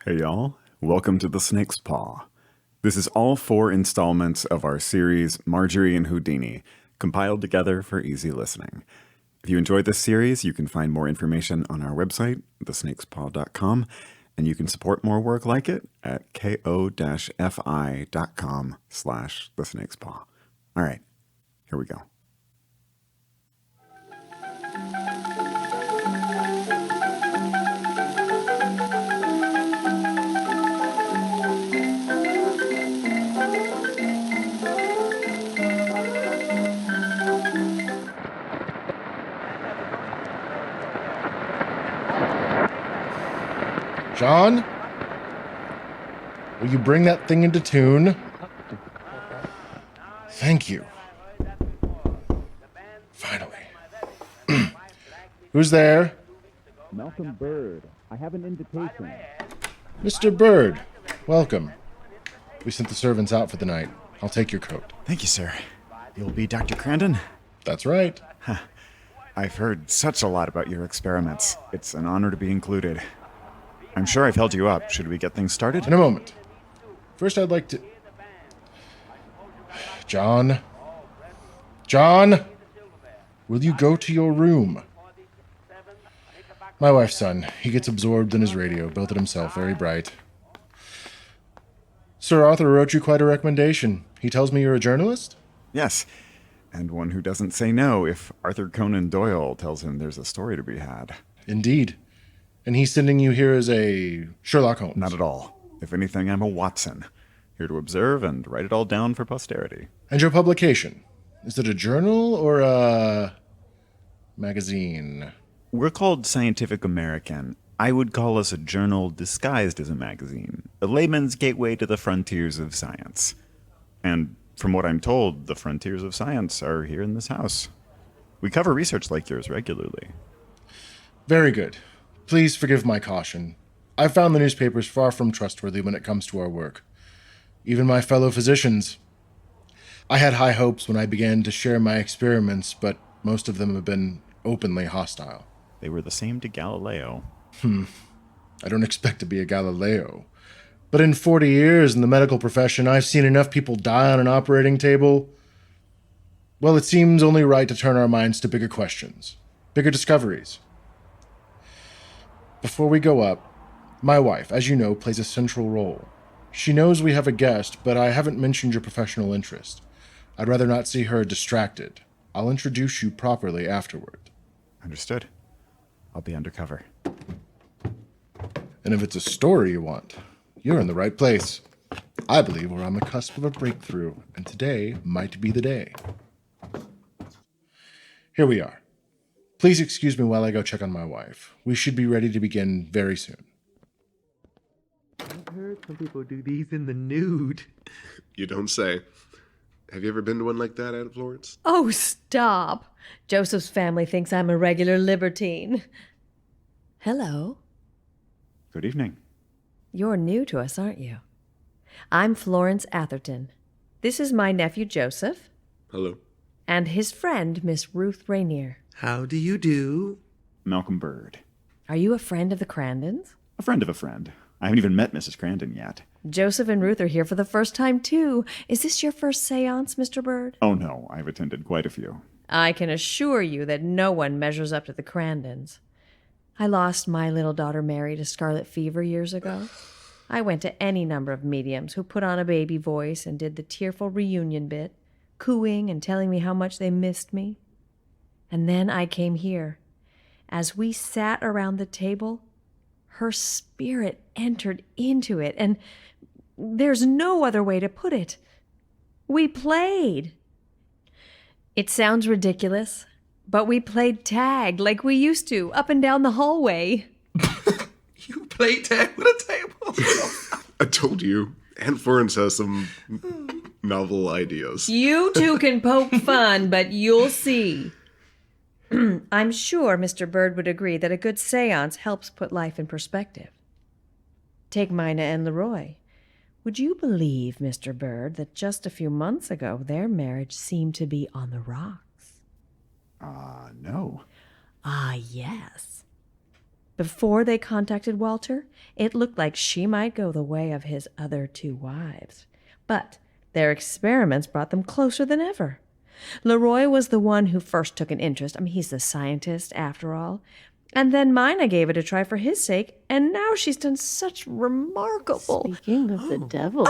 Hey y'all, welcome to The Snake's Paw. This is all 4 installments of our series Margery and Houdini, compiled together for easy listening. If you enjoyed this series, you can find more information on our website, thesnakespaw.com, and you can support more work like it at ko-fi.com/thesnakespaw. All right, here we go. John? Will you bring that thing into tune? Thank you. Finally. Who's there? Malcolm Bird. I have an invitation. Mr. Bird, welcome. We sent the servants out for the night. I'll take your coat. Thank you, sir. You'll be Dr. Crandon? That's right. I've heard such a lot about your experiments. It's an honor to be included. I'm sure I've held you up. Should we get things started? In a moment. First, I'd like to... John? John? Will you go to your room? My wife's son. He gets absorbed in his radio, built it himself, very bright. Sir Arthur wrote you quite a recommendation. He tells me you're a journalist? Yes, and one who doesn't say no if Arthur Conan Doyle tells him there's a story to be had. Indeed. And he's sending you here as a Sherlock Holmes? Not at all. If anything, I'm a Watson, here to observe and write it all down for posterity. And your publication? Is it a journal or a magazine? We're called Scientific American. I would call us a journal disguised as a magazine, a layman's gateway to the frontiers of science. And from what I'm told, the frontiers of science are here in this house. We cover research like yours regularly. Very good. Please forgive my caution. I've found the newspapers far from trustworthy when it comes to our work. Even my fellow physicians. I had high hopes when I began to share my experiments, but most of them have been openly hostile. They were the same to Galileo. I don't expect to be a Galileo. But in 40 years in the medical profession, I've seen enough people die on an operating table. Well, it seems only right to turn our minds to bigger questions, bigger discoveries. Before we go up, my wife, as you know, plays a central role. She knows we have a guest, but I haven't mentioned your professional interest. I'd rather not see her distracted. I'll introduce you properly afterward. Understood. I'll be undercover. And if it's a story you want, you're in the right place. I believe we're on the cusp of a breakthrough, and today might be the day. Here we are. Please excuse me while I go check on my wife. We should be ready to begin very soon. I've heard some people do these in the nude. You don't say. Have you ever been to one like that out of Florence? Oh, stop. Joseph's family thinks I'm a regular libertine. Hello. Good evening. You're new to us, aren't you? I'm Florence Atherton. This is my nephew, Joseph. Hello. And his friend, Miss Ruth Rainier. How do you do? Malcolm Bird. Are you a friend of the Crandons? A friend of a friend. I haven't even met Mrs. Crandon yet. Joseph and Ruth are here for the first time, too. Is this your first séance, Mr. Bird? Oh no, I've attended quite a few. I can assure you that no one measures up to the Crandons. I lost my little daughter Mary to scarlet fever years ago. I went to any number of mediums who put on a baby voice and did the tearful reunion bit, cooing and telling me how much they missed me. And then I came here. As we sat around the table, her spirit entered into it, and there's no other way to put it. We played. It sounds ridiculous, but we played tag like we used to, up and down the hallway. You play tag with a table? I told you. Aunt Florence has some novel ideas. You two can poke fun, but you'll see. I'm sure Mr. Bird would agree that a good séance helps put life in perspective. Take Mina and LeRoy. Would you believe, Mr. Bird, that just a few months ago their marriage seemed to be on the rocks? No. Yes. Before they contacted Walter, it looked like she might go the way of his other 2 wives. But their experiments brought them closer than ever. LeRoy was the one who first took an interest. I mean, he's the scientist, after all. And then Mina gave it a try for his sake, and now she's done such remarkable... Speaking of the devil...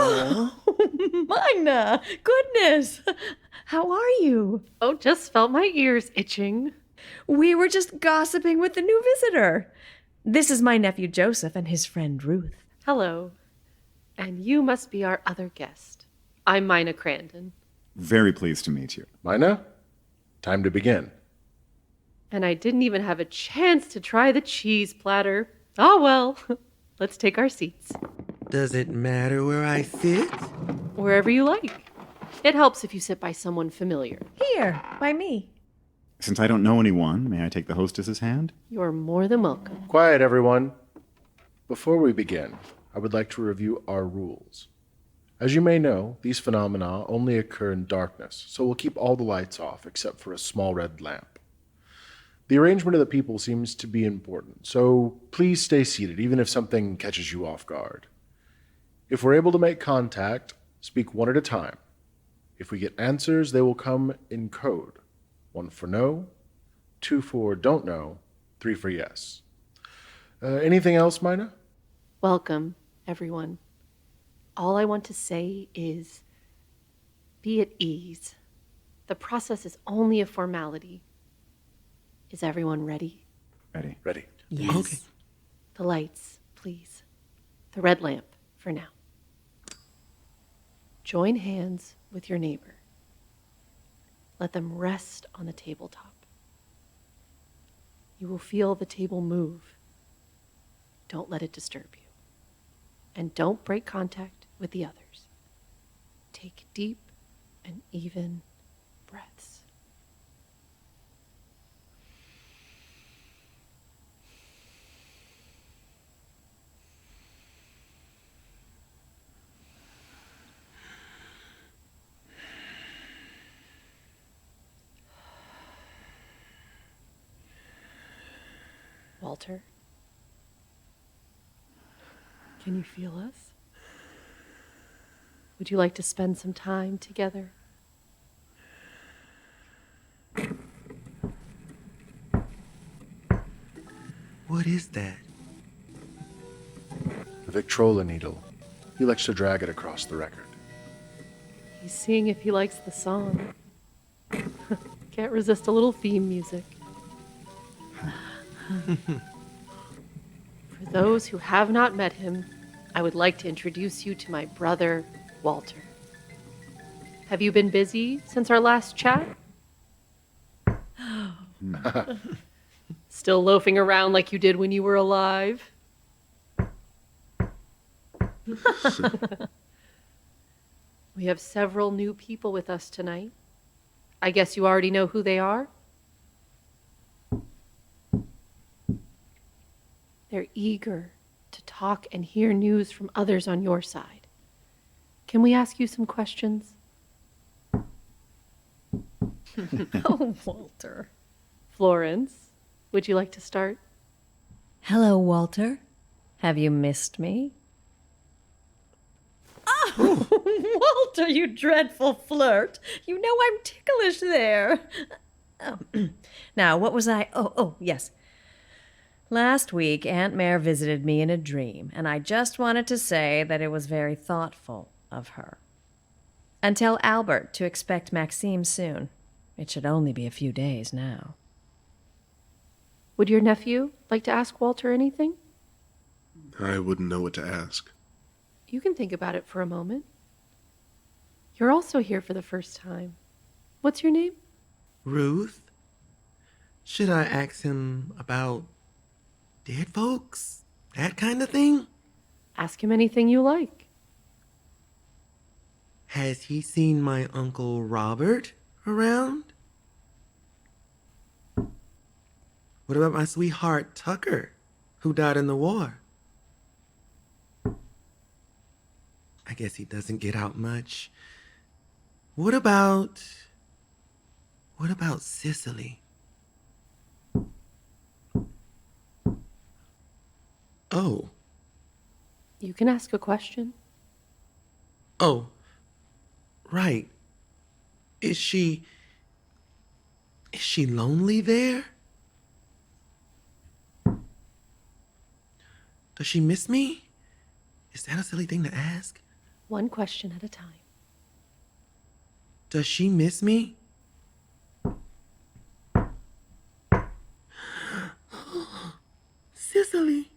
Mina! Goodness! How are you? Oh, just felt my ears itching. We were just gossiping with the new visitor. This is my nephew Joseph and his friend Ruth. Hello. And you must be our other guest. I'm Mina Crandon. Very pleased to meet you. Mina, time to begin. And I didn't even have a chance to try the cheese platter. Oh well, let's take our seats. Does it matter where I sit? Wherever you like. It helps if you sit by someone familiar. Here, by me. Since I don't know anyone, may I take the hostess's hand? You're more than welcome. Quiet, everyone. Before we begin, I would like to review our rules. As you may know, these phenomena only occur in darkness, so we'll keep all the lights off except for a small red lamp. The arrangement of the people seems to be important, so please stay seated, even if something catches you off guard. If we're able to make contact, speak one at a time. If we get answers, they will come in code. 1 for no, 2 for don't know, 3 for yes. Anything else, Mina? Welcome, everyone. All I want to say is, be at ease. The process is only a formality. Is everyone ready? Ready. Ready. Yes. Okay. The lights, please. The red lamp, for now. Join hands with your neighbor. Let them rest on the tabletop. You will feel the table move. Don't let it disturb you. And don't break contact with the others. Take deep and even breaths. Walter, can you feel us? Would you like to spend some time together? What is that? The Victrola needle. He likes to drag it across the record. He's seeing if he likes the song. Can't resist a little theme music. For those who have not met him, I would like to introduce you to my brother, Walter. Have you been busy since our last chat? Still loafing around like you did when you were alive? We have several new people with us tonight. I guess you already know who they are? They're eager to talk and hear news from others on your side. Can we ask you some questions? Oh, Walter. Florence, would you like to start? Hello, Walter. Have you missed me? Oh, Walter, you dreadful flirt. You know I'm ticklish there. Oh. Now, what was I? Oh, yes. Last week, Aunt Mare visited me in a dream, and I just wanted to say that it was very thoughtful of her. And tell Albert to expect Maxime soon. It should only be a few days now. Would your nephew like to ask Walter anything? I wouldn't know what to ask. You can think about it for a moment. You're also here for the first time. What's your name? Ruth? Should I ask him about dead folks? That kind of thing? Ask him anything you like. Has he seen my Uncle Robert around? What about my sweetheart Tucker, who died in the war? I guess he doesn't get out much. What about Cicely? Oh. You can ask a question. Oh. Right. Is she lonely there? Does she miss me? Is that a silly thing to ask? One question at a time. Does she miss me? Cicely.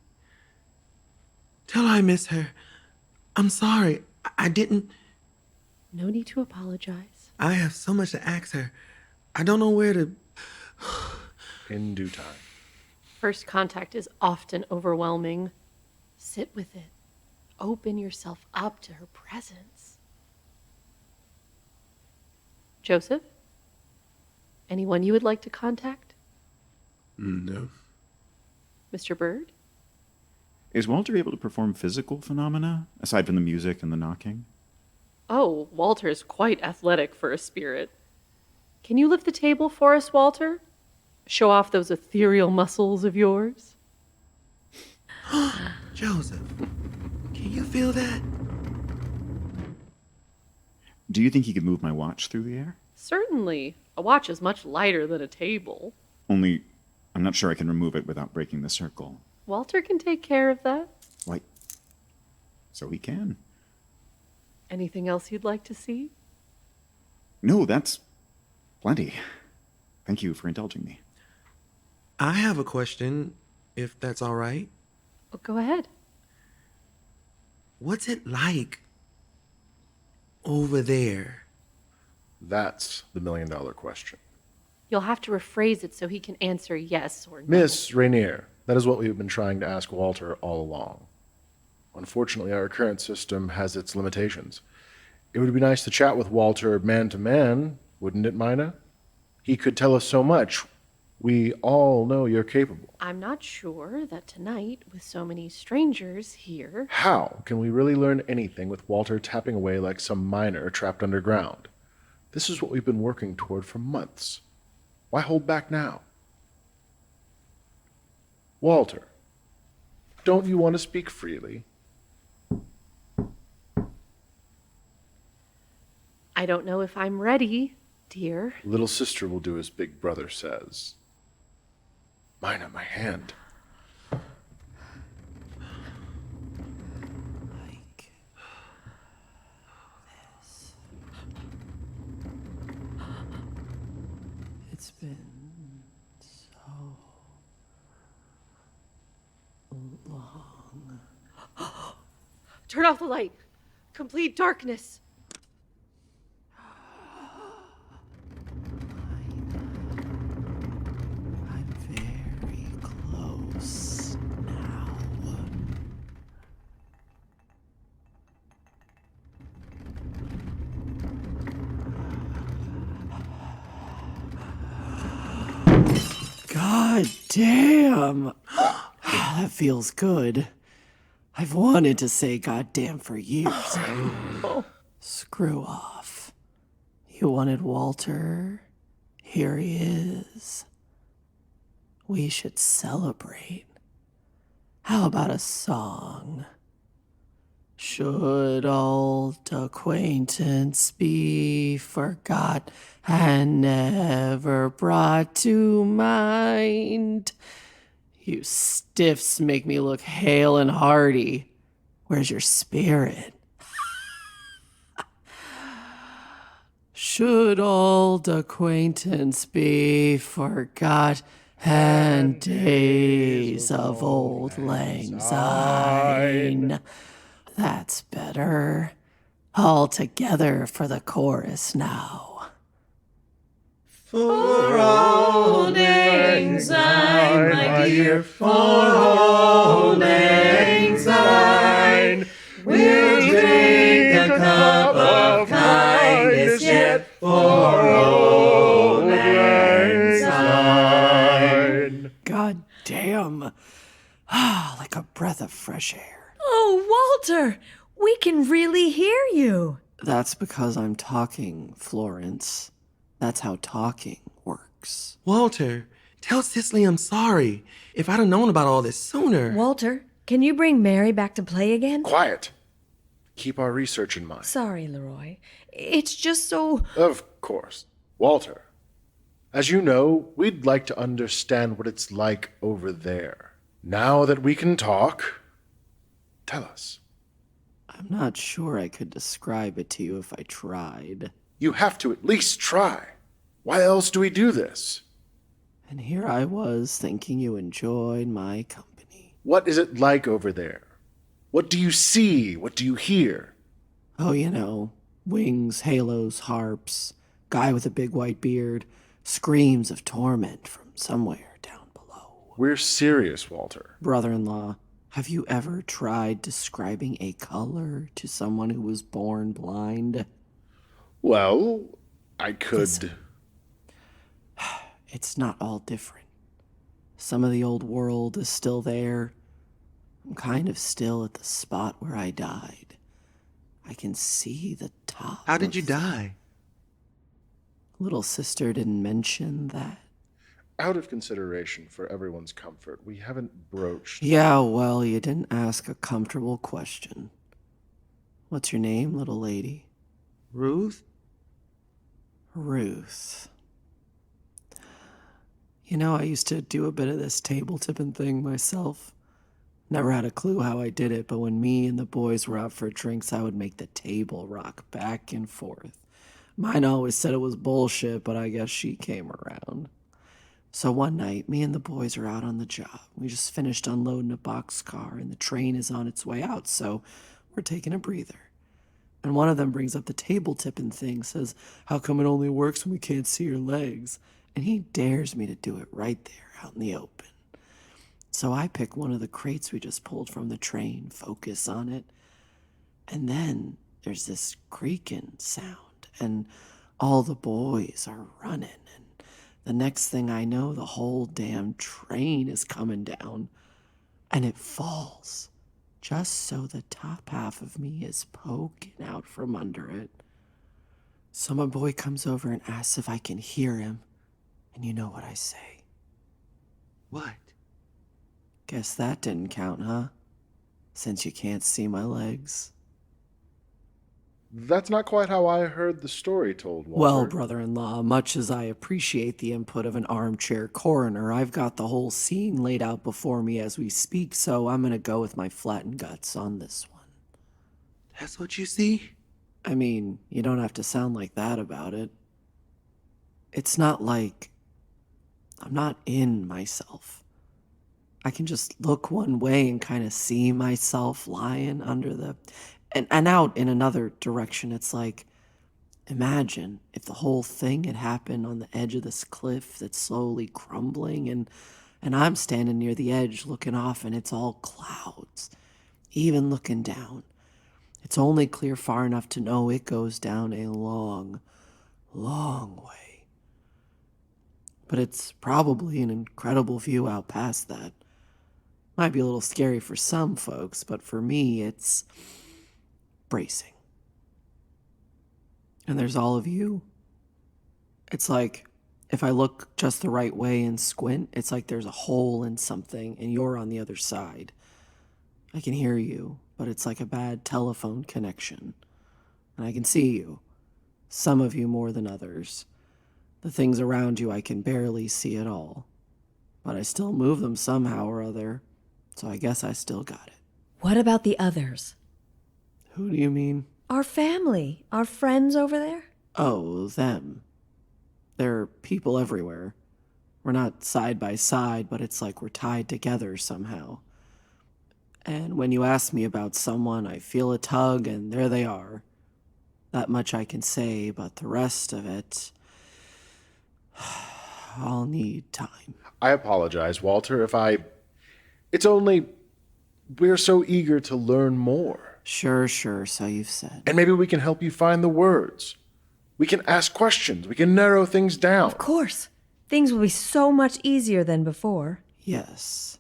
Tell her I miss her. I'm sorry. I didn't... No need to apologize. I have so much to ask her. I don't know where to... In due time. First contact is often overwhelming. Sit with it. Open yourself up to her presence. Joseph? Anyone you would like to contact? No. Mr. Bird? Is Walter able to perform physical phenomena, aside from the music and the knocking? Oh, Walter's quite athletic for a spirit. Can you lift the table for us, Walter? Show off those ethereal muscles of yours? Joseph, can you feel that? Do you think he could move my watch through the air? Certainly. A watch is much lighter than a table. Only, I'm not sure I can remove it without breaking the circle. Walter can take care of that. Why? So he can. Anything else you'd like to see? No, that's plenty. Thank you for indulging me. I have a question, if that's all right. Oh, go ahead. What's it like over there? That's the million-dollar question. You'll have to rephrase it so he can answer yes or no. Miss Rainier, that is what we've been trying to ask Walter all along. Unfortunately, our current system has its limitations. It would be nice to chat with Walter man to man, wouldn't it, Mina? He could tell us so much. We all know you're capable. I'm not sure that tonight, with so many strangers here... How can we really learn anything with Walter tapping away like some miner trapped underground? This is what we've been working toward for months. Why hold back now? Walter, don't you want to speak freely? I don't know if I'm ready, dear. Little sister will do as big brother says. Mina, my hand. Like this. It's been so long. Turn off the light. Complete darkness. I'm very close now. God damn. That feels good. I've wanted to say goddamn for years. Screw off. You wanted Walter? Here he is. We should celebrate. How about a song? Should old acquaintance be forgot and never brought to mind? You stiffs make me look hale and hearty. Where's your spirit? Should old acquaintance be forgot and days of old lang syne? That's better. All together for the chorus now. For old lang syne, my dear, for old lang syne, we'll drink a cup of kindness yet for old lang syne. God damn. Like a breath of fresh air. Oh, Walter, we can really hear you. That's because I'm talking, Florence. That's how talking works. Walter, tell Cicely I'm sorry. If I'd have known about all this sooner. Walter, Can you bring Mary back to play again? Quiet. Keep our research in mind. Sorry, LeRoy. It's just so... Of course. Walter, as you know, we'd like to understand what it's like over there. Now that we can talk, tell us. I'm not sure I could describe it to you if I tried. You have to at least try. Why else do we do this? And here I was thinking you enjoyed my company. What is it like over there? What do you see? What do you hear? Oh, you know, wings, halos, harps, guy with a big white beard, screams of torment from somewhere down below. We're serious, Walter. Brother-in-law, have you ever tried describing a color to someone who was born blind? Well, I could... Listen. It's not all different. Some of the old world is still there. I'm kind of still at the spot where I died. I can see the top. How did you die? Little sister didn't mention that. Out of consideration for everyone's comfort, we haven't broached... Yeah, well, you didn't ask a comfortable question. What's your name, little lady? Ruth? Ruth. You know, I used to do a bit of this table tipping thing myself. Never had a clue how I did it, but when me and the boys were out for drinks, I would make the table rock back and forth. Mine always said it was bullshit, but I guess she came around. So one night, me and the boys are out on the job. We just finished unloading a boxcar, and the train is on its way out, so we're taking a breather. And one of them brings up the table tipping thing, says, how come it only works when we can't see your legs? And he dares me to do it right there out in the open. So I pick one of the crates we just pulled from the train, focus on it, and then there's this creaking sound, and all the boys are running, and the next thing I know, the whole damn train is coming down, and it falls, just so the top half of me is poking out from under it. So my boy comes over and asks if I can hear him, and you know what I say. What? Guess that didn't count, huh? Since you can't see my legs. That's not quite how I heard the story told, Walter. Well, brother-in-law, much as I appreciate the input of an armchair coroner, I've got the whole scene laid out before me as we speak, so I'm gonna go with my flattened guts on this one. That's what you see? I mean, you don't have to sound like that about it. It's not like I'm not in myself. I can just look one way and kind of see myself lying under the... And out in another direction, it's like, imagine if the whole thing had happened on the edge of this cliff that's slowly crumbling, and I'm standing near the edge looking off, and it's all clouds. Even looking down, it's only clear far enough to know it goes down a long, long way. But it's probably an incredible view out past that. Might be a little scary for some folks, but for me, it's bracing. And there's all of you. It's like, if I look just the right way and squint, it's like there's a hole in something and you're on the other side. I can hear you, but it's like a bad telephone connection. And I can see you. Some of you more than others. The things around you I can barely see at all. But I still move them somehow or other. So I guess I still got it. What about the others? Who do you mean? Our family. Our friends over there? Oh, them. There are people everywhere. We're not side by side, but it's like we're tied together somehow. And when you ask me about someone, I feel a tug, and there they are. That much I can say, but the rest of it... I'll need time. I apologize, Walter, if I... It's only... We're so eager to learn more. Sure, so you've said. And maybe we can help you find the words. We can ask questions. We can narrow things down. Of course. Things will be so much easier than before. Yes.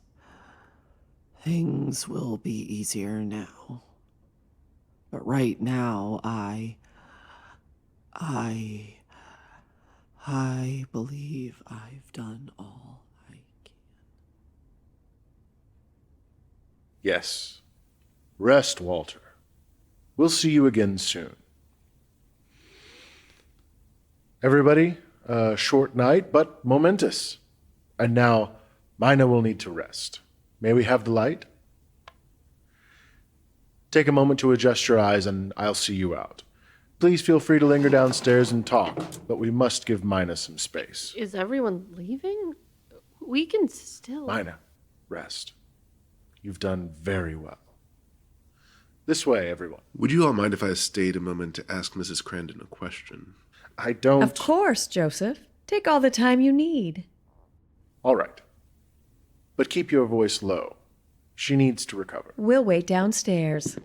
Things will be easier now. But right now, I believe I've done all I can. Yes. Rest, Walter. We'll see you again soon. Everybody, a short night, but momentous. And now, Mina will need to rest. May we have the light? Take a moment to adjust your eyes, and I'll see you out. Please feel free to linger downstairs and talk, but we must give Mina some space. Is everyone leaving? We can still... Mina, rest. You've done very well. This way, everyone. Would you all mind if I stayed a moment to ask Mrs. Crandon a question? I don't... Of course, Joseph. Take all the time you need. All right. But keep your voice low. She needs to recover. We'll wait downstairs.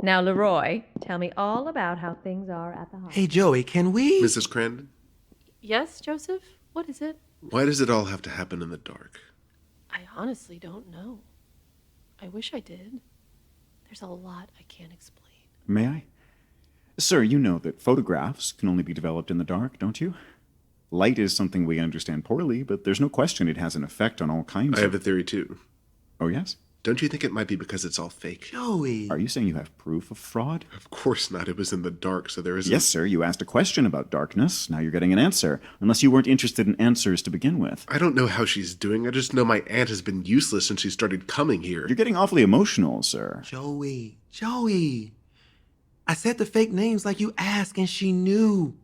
Now, LeRoy, tell me all about how things are at the hospital. Hey, Joey, can we... Mrs. Crandon? Yes, Joseph? What is it? Why does it all have to happen in the dark? I honestly don't know. I wish I did. There's a lot I can't explain. May I? Sir, you know that photographs can only be developed in the dark, don't you? Light is something we understand poorly, but there's no question it has an effect on all kinds I have a theory, too. Oh, yes? Don't you think it might be because it's all fake? Joey. Are you saying you have proof of fraud? Of course not. It was in the dark, so there isn't... Yes, sir. You asked a question about darkness. Now you're getting an answer. Unless you weren't interested in answers to begin with. I don't know how she's doing. I just know my aunt has been useless since she started coming here. You're getting awfully emotional, sir. Joey. I said the fake names like you asked, and she knew.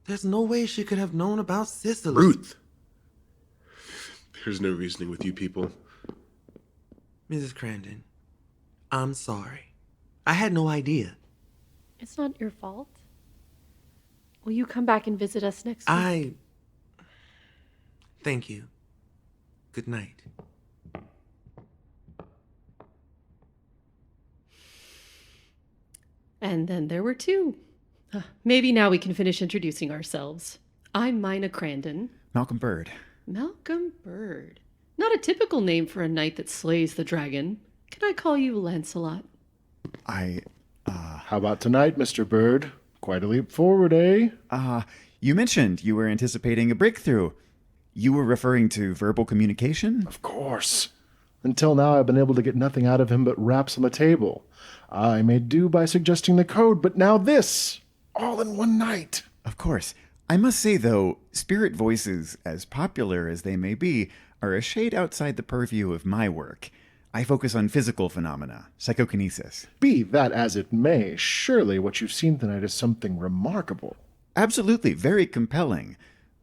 There's no way she could have known about Sicily. Ruth! There's no reasoning with you people. Mrs. Crandon, I'm sorry. I had no idea. It's not your fault. Will you come back and visit us next week? Thank you. Good night. And then there were two. Maybe now we can finish introducing ourselves. I'm Mina Crandon. Malcolm Bird. Malcolm Bird. Not a typical name for a knight that slays the dragon. Can I call you Lancelot? How about tonight, Mr. Bird? Quite a leap forward, eh? You mentioned you were anticipating a breakthrough. You were referring to verbal communication? Of course. Until now, I've been able to get nothing out of him but raps on the table. I made do by suggesting the code, but now this! All in one night. Of course. I must say, though, spirit voices, as popular as they may be, are a shade outside the purview of my work. I focus on physical phenomena, psychokinesis. Be that as it may, surely what you've seen tonight is something remarkable. Absolutely, very compelling.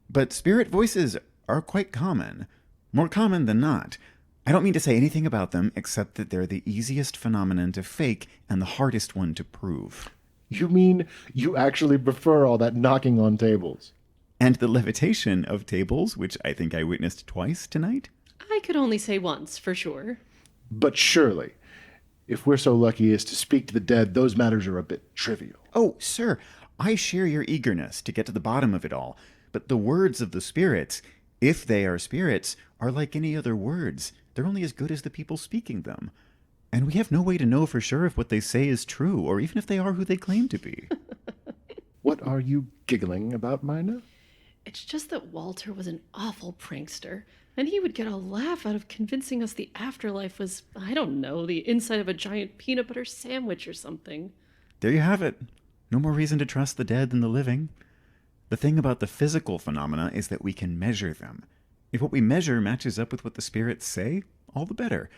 But spirit voices are quite common. More common than not. I don't mean to say anything about them except that they're the easiest phenomenon to fake and the hardest one to prove. You mean you actually prefer all that knocking on tables? And the levitation of tables, which I think I witnessed twice tonight? I could only say once, for sure. But surely, if we're so lucky as to speak to the dead, those matters are a bit trivial. Oh, sir, I share your eagerness to get to the bottom of it all. But the words of the spirits, if they are spirits, are like any other words. They're only as good as the people speaking them. And we have no way to know for sure if what they say is true, or even if they are who they claim to be. What are you giggling about, Mina? It's just that Walter was an awful prankster, and he would get a laugh out of convincing us the afterlife was, I don't know, the inside of a giant peanut butter sandwich or something. There you have it. No more reason to trust the dead than the living. The thing about the physical phenomena is that we can measure them. If what we measure matches up with what the spirits say, all the better.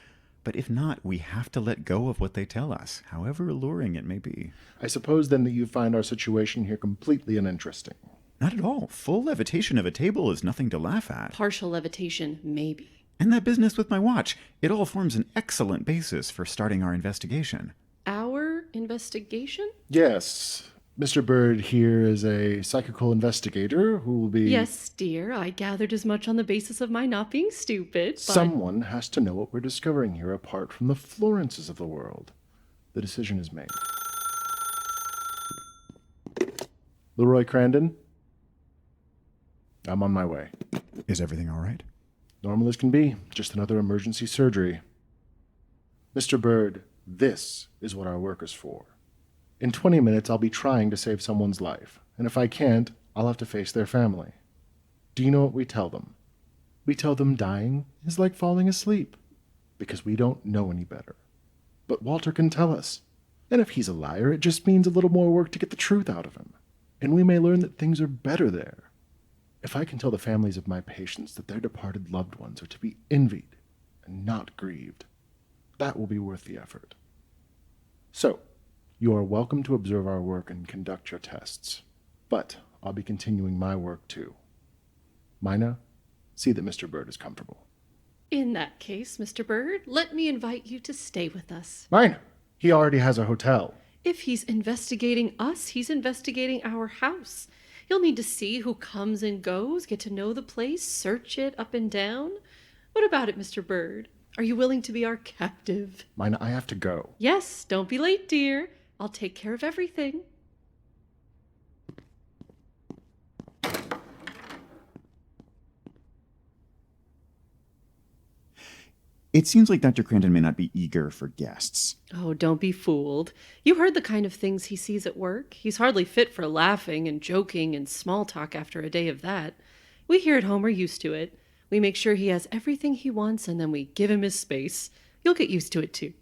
But if not, we have to let go of what they tell us, however alluring it may be. I suppose then that you find our situation here completely uninteresting. Not at all. Full levitation of a table is nothing to laugh at. Partial levitation, maybe. And that business with my watch, it all forms an excellent basis for starting our investigation. Our investigation? Yes. Mr. Bird here is a psychical investigator who will be... Yes, dear. I gathered as much on the basis of my not being stupid, but... Someone has to know what we're discovering here apart from the Florences of the world. The decision is made. LeRoy Crandon? I'm on my way. Is everything all right? Normal as can be. Just another emergency surgery. Mr. Bird, this is what our work is for. In 20 minutes, I'll be trying to save someone's life, and if I can't, I'll have to face their family. Do you know what we tell them? We tell them dying is like falling asleep, because we don't know any better. but Walter can tell us. And if he's a liar, it just means a little more work to get the truth out of him. And we may learn that things are better there. If I can tell the families of my patients that their departed loved ones are to be envied and not grieved, that will be worth the effort. So, you are welcome to observe our work and conduct your tests. But I'll be continuing my work too. Mina, see that Mr. Bird is comfortable. In that case, Mr. Bird, let me invite you to stay with us. Mina! He already has a hotel. If he's investigating us, he's investigating our house. He'll need to see who comes and goes, get to know the place, search it up and down. What about it, Mr. Bird? Are you willing to be our captive? Mina, I have to go. Yes, don't be late, dear. I'll take care of everything. It seems like Dr. Crandon may not be eager for guests. Oh, don't be fooled. You heard the kind of things he sees at work. He's hardly fit for laughing and joking and small talk after a day of that. We here at home are used to it. We make sure he has everything he wants, and then we give him his space. You'll get used to it, too.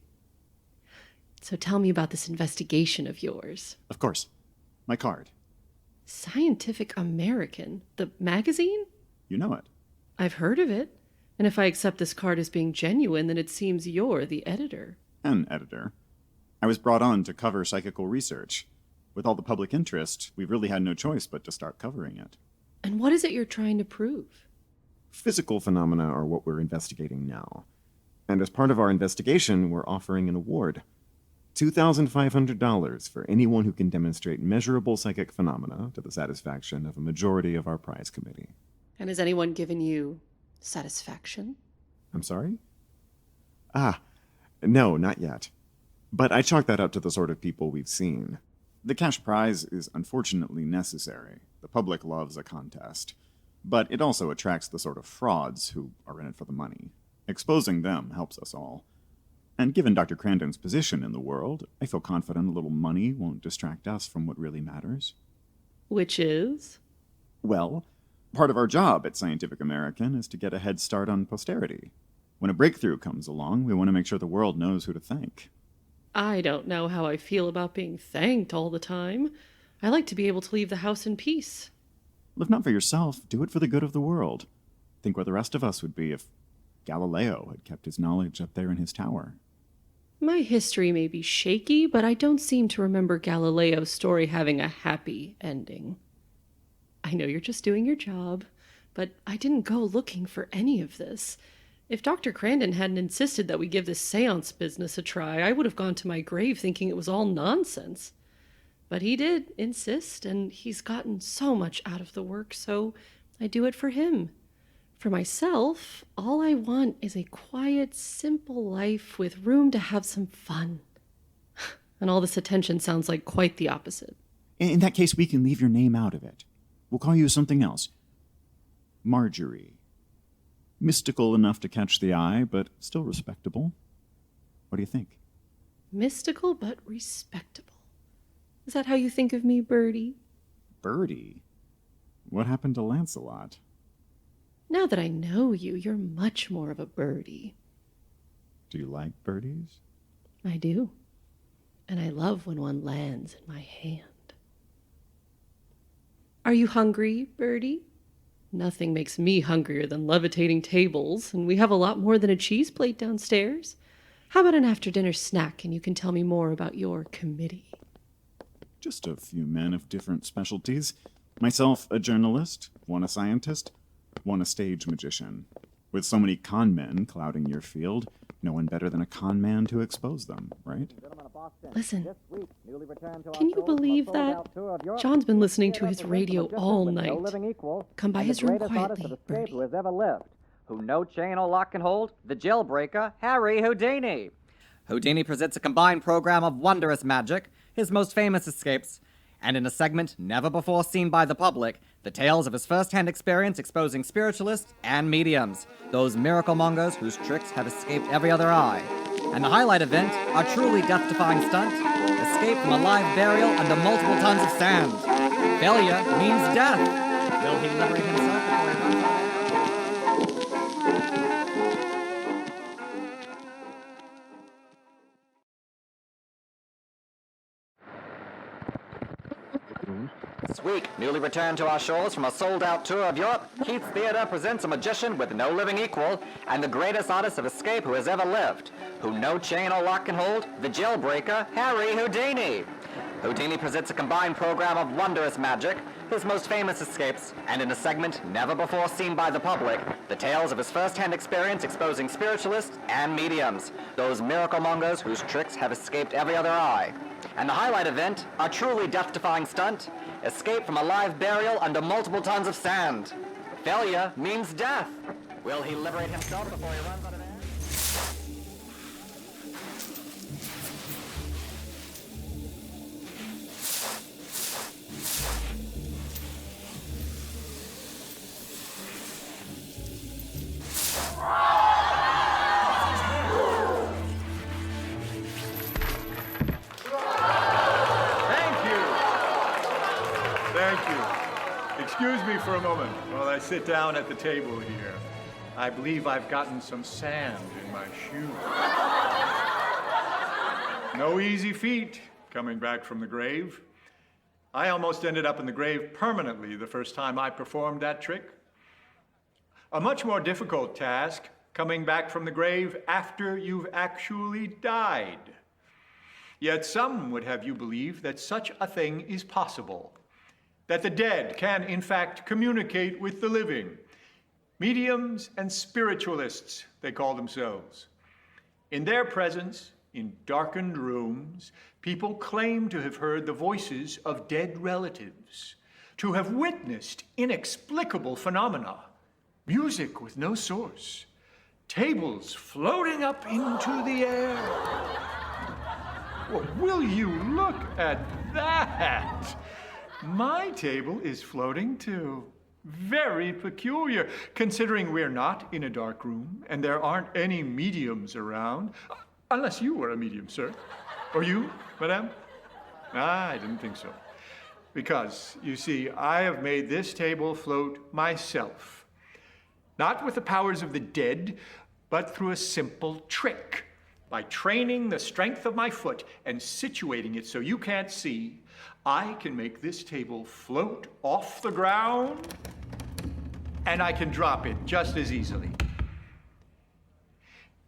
So tell me about this investigation of yours. Of course. My card. Scientific American? The magazine? You know it. I've heard of it. And if I accept this card as being genuine, then it seems you're the editor. An editor. I was brought on to cover psychical research. With all the public interest, we've really had no choice but to start covering it. And what is it you're trying to prove? Physical phenomena are what we're investigating now. And as part of our investigation, we're offering an award. $2,500 for anyone who can demonstrate measurable psychic phenomena to the satisfaction of a majority of our prize committee. And has anyone given you satisfaction? I'm sorry? No, not yet. But I chalk that up to the sort of people we've seen. The cash prize is unfortunately necessary. The public loves a contest. But it also attracts the sort of frauds who are in it for the money. Exposing them helps us all. And given Dr. Crandon's position in the world, I feel confident a little money won't distract us from what really matters. Which is? Well, part of our job at Scientific American is to get a head start on posterity. When a breakthrough comes along, we want to make sure the world knows who to thank. I don't know how I feel about being thanked all the time. I like to be able to leave the house in peace. Well, if not for yourself, do it for the good of the world. Think where the rest of us would be if Galileo had kept his knowledge up there in his tower. My history may be shaky, but I don't seem to remember Galileo's story having a happy ending. I know you're just doing your job, but I didn't go looking for any of this. If Dr. Crandon hadn't insisted that we give this séance business a try, I would have gone to my grave thinking it was all nonsense. But he did insist, and he's gotten so much out of the work, so I do it for him. For myself, all I want is a quiet, simple life with room to have some fun. And all this attention sounds like quite the opposite. In that case, we can leave your name out of it. We'll call you something else. Margery. Mystical enough to catch the eye, but still respectable. What do you think? Mystical but respectable. Is that how you think of me, Birdie? Birdie? What happened to Lancelot? Now that I know you, you're much more of a birdie. Do you like birdies? I do. And I love when one lands in my hand. Are you hungry, Birdie? Nothing makes me hungrier than levitating tables, and we have a lot more than a cheese plate downstairs. How about an after-dinner snack, and you can tell me more about your committee? Just a few men of different specialties. Myself, a journalist, one a scientist, one a stage magician. With so many con men clouding your field, no one better than a con man to expose them, right? Listen, can you believe that? John's been listening to his radio all night. Come by his room quietly, Birdie. Who has ever lived, who no chain or lock can hold, the jailbreaker, Harry Houdini. Houdini presents a combined program of wondrous magic, his most famous escapes, and in a segment never before seen by the public, the tales of his first-hand experience exposing spiritualists and mediums, those miracle mongers whose tricks have escaped every other eye. And the highlight event, a truly death-defying stunt, escape from a live burial under multiple tons of sand. Failure means death. Will he liberate himself before he runs out? This week, newly returned to our shores from a sold-out tour of Europe, Keith's Theatre presents a magician with no living equal and the greatest artist of escape who has ever lived, who no chain or lock can hold, the jailbreaker, Harry Houdini. Houdini presents a combined program of wondrous magic, his most famous escapes, and in a segment never before seen by the public, the tales of his first-hand experience exposing spiritualists and mediums, those miracle mongers whose tricks have escaped every other eye. And the highlight event, a truly death-defying stunt, escape from a live burial under multiple tons of sand. Failure means death. Will he liberate himself before he runs out of air? Excuse me for a moment while I sit down at the table here. I believe I've gotten some sand in my shoe. No easy feat coming back from the grave. I almost ended up in the grave permanently the first time I performed that trick. A much more difficult task coming back from the grave after you've actually died. Yet some would have you believe that such a thing is possible. That the dead can, in fact, communicate with the living. Mediums and spiritualists, they call themselves. In their presence, in darkened rooms, people claim to have heard the voices of dead relatives, to have witnessed inexplicable phenomena, music with no source, tables floating up into the air. Well, will you look at that? My table is floating too. Very peculiar, considering we're not in a dark room and there aren't any mediums around. Unless you were a medium, sir. Or you, madame? I didn't think so. Because, you see, I have made this table float myself. Not with the powers of the dead, but through a simple trick. By training the strength of my foot and situating it so you can't see, I can make this table float off the ground, and I can drop it just as easily.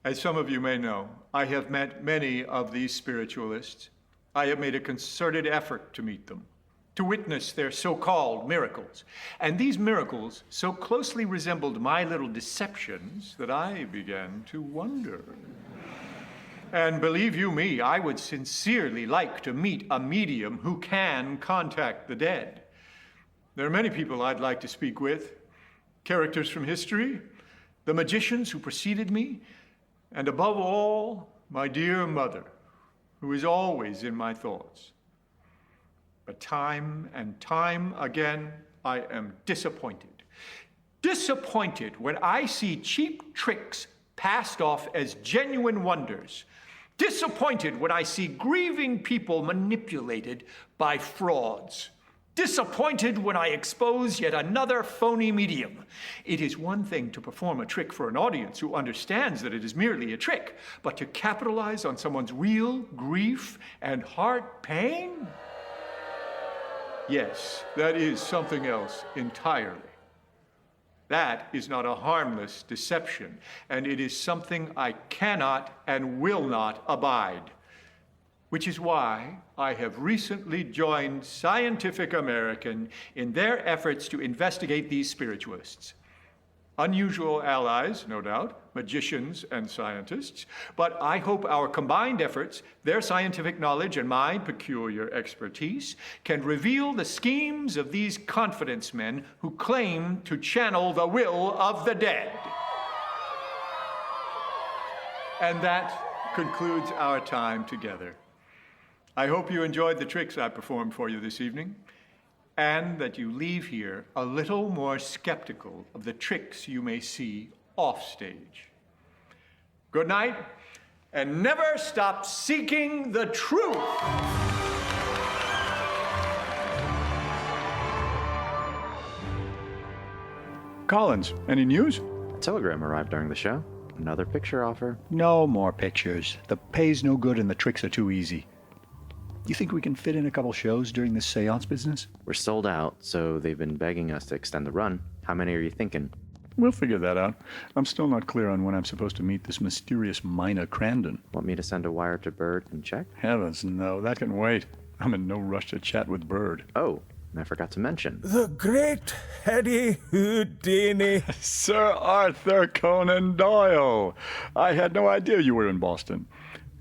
As some of you may know, I have met many of these spiritualists. I have made a concerted effort to meet them, to witness their so-called miracles. And these miracles so closely resembled my little deceptions that I began to wonder. And believe you me, I would sincerely like to meet a medium who can contact the dead. There are many people I'd like to speak with. Characters from history, the magicians who preceded me, and above all, my dear mother, who is always in my thoughts. But time and time again, I am disappointed. Disappointed when I see cheap tricks passed off as genuine wonders. Disappointed when I see grieving people manipulated by frauds. Disappointed when I expose yet another phony medium. It is one thing to perform a trick for an audience who understands that it is merely a trick, but to capitalize on someone's real grief and heart pain? Yes, that is something else entirely. That is not a harmless deception, and it is something I cannot and will not abide. Which is why I have recently joined Scientific American in their efforts to investigate these spiritualists. Unusual allies, no doubt, magicians and scientists, but I hope our combined efforts, their scientific knowledge and my peculiar expertise, can reveal the schemes of these confidence men who claim to channel the will of the dead. And that concludes our time together. I hope you enjoyed the tricks I performed for you this evening, and that you leave here a little more skeptical of the tricks you may see off stage. Good night, and never stop seeking the truth. Collins, any news? A telegram arrived during the show. Another picture offer. No more pictures. The pay's no good and the tricks are too easy. You think we can fit in a couple shows during this seance business? We're sold out, so they've been begging us to extend the run. How many are you thinking? We'll figure that out. I'm still not clear on when I'm supposed to meet this mysterious Mina Crandon. Want me to send a wire to Bird and check? Heavens, no, that can wait. I'm in no rush to chat with Bird. Oh, and I forgot to mention. The great Harry Houdini. Sir Arthur Conan Doyle. I had no idea you were in Boston.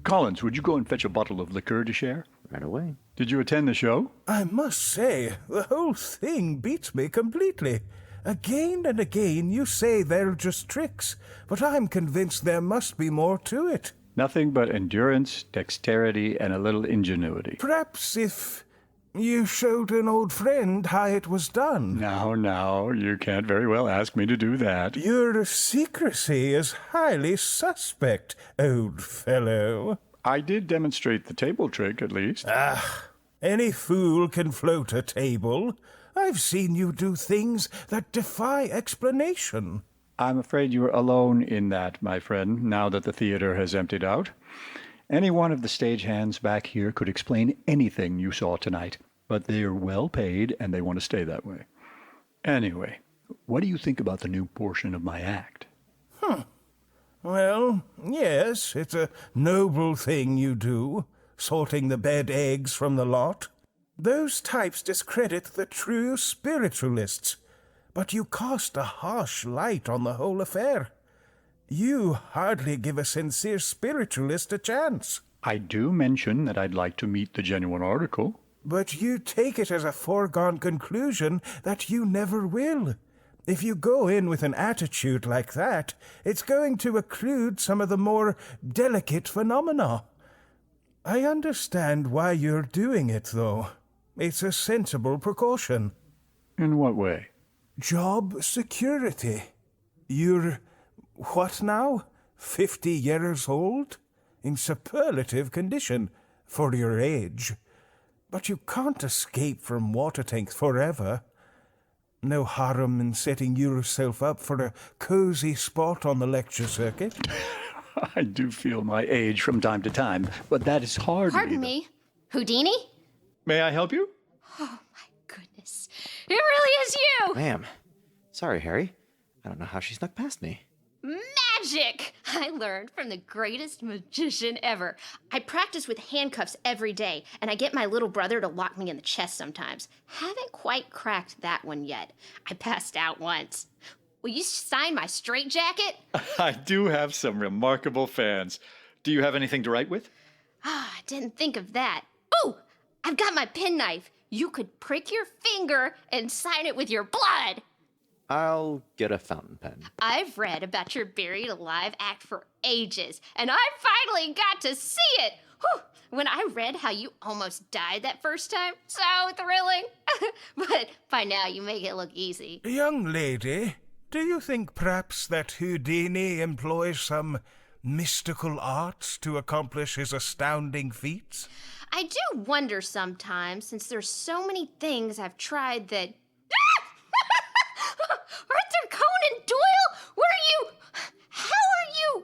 Collins, would you go and fetch a bottle of liqueur to share? Right away. Did you attend the show? I must say, the whole thing beats me completely. Again and again you say they're just tricks, but I'm convinced there must be more to it. Nothing but endurance, dexterity, and a little ingenuity. Perhaps if you showed an old friend how it was done. Now, you can't very well ask me to do that. Your secrecy is highly suspect, old fellow. I did demonstrate the table trick, at least. Any fool can float a table. I've seen you do things that defy explanation. I'm afraid you are alone in that, my friend, now that the theater has emptied out. Any one of the stagehands back here could explain anything you saw tonight, but they're well paid and they want to stay that way. Anyway, what do you think about the new portion of my act? Well, yes, it's a noble thing you do, sorting the bed eggs from the lot. Those types discredit the true spiritualists, but you cast a harsh light on the whole affair. You hardly give a sincere spiritualist a chance. I do mention that I'd like to meet the genuine article. But you take it as a foregone conclusion that you never will. If you go in with an attitude like that, it's going to occlude some of the more delicate phenomena. I understand why you're doing it, though. It's a sensible precaution. In what way? Job security. You're, what now? 50 years old? In superlative condition for your age. But you can't escape from water tanks forever. No harm in setting yourself up for a cozy spot on the lecture circuit. I do feel my age from time to time, but that is hardly... Pardon me? Houdini? May I help you? Oh, my goodness. It really is you! Ma'am. Sorry, Harry. I don't know how she snuck past me. Magic! I learned from the greatest magician ever. I practice with handcuffs every day, and I get my little brother to lock me in the chest sometimes. Haven't quite cracked that one yet. I passed out once. Will you sign my straitjacket? I do have some remarkable fans. Do you have anything to write with? I didn't think of that. Ooh! I've got my penknife. You could prick your finger and sign it with your blood. I'll get a fountain pen. I've read about your buried alive act for ages, and I finally got to see it. Whew. When I read how you almost died that first time, so thrilling. But by now you make it look easy. Young lady, do you think perhaps that Houdini employs some mystical arts to accomplish his astounding feats? I do wonder sometimes, since there's so many things I've tried that... Arthur Conan Doyle? Where are you? How are you?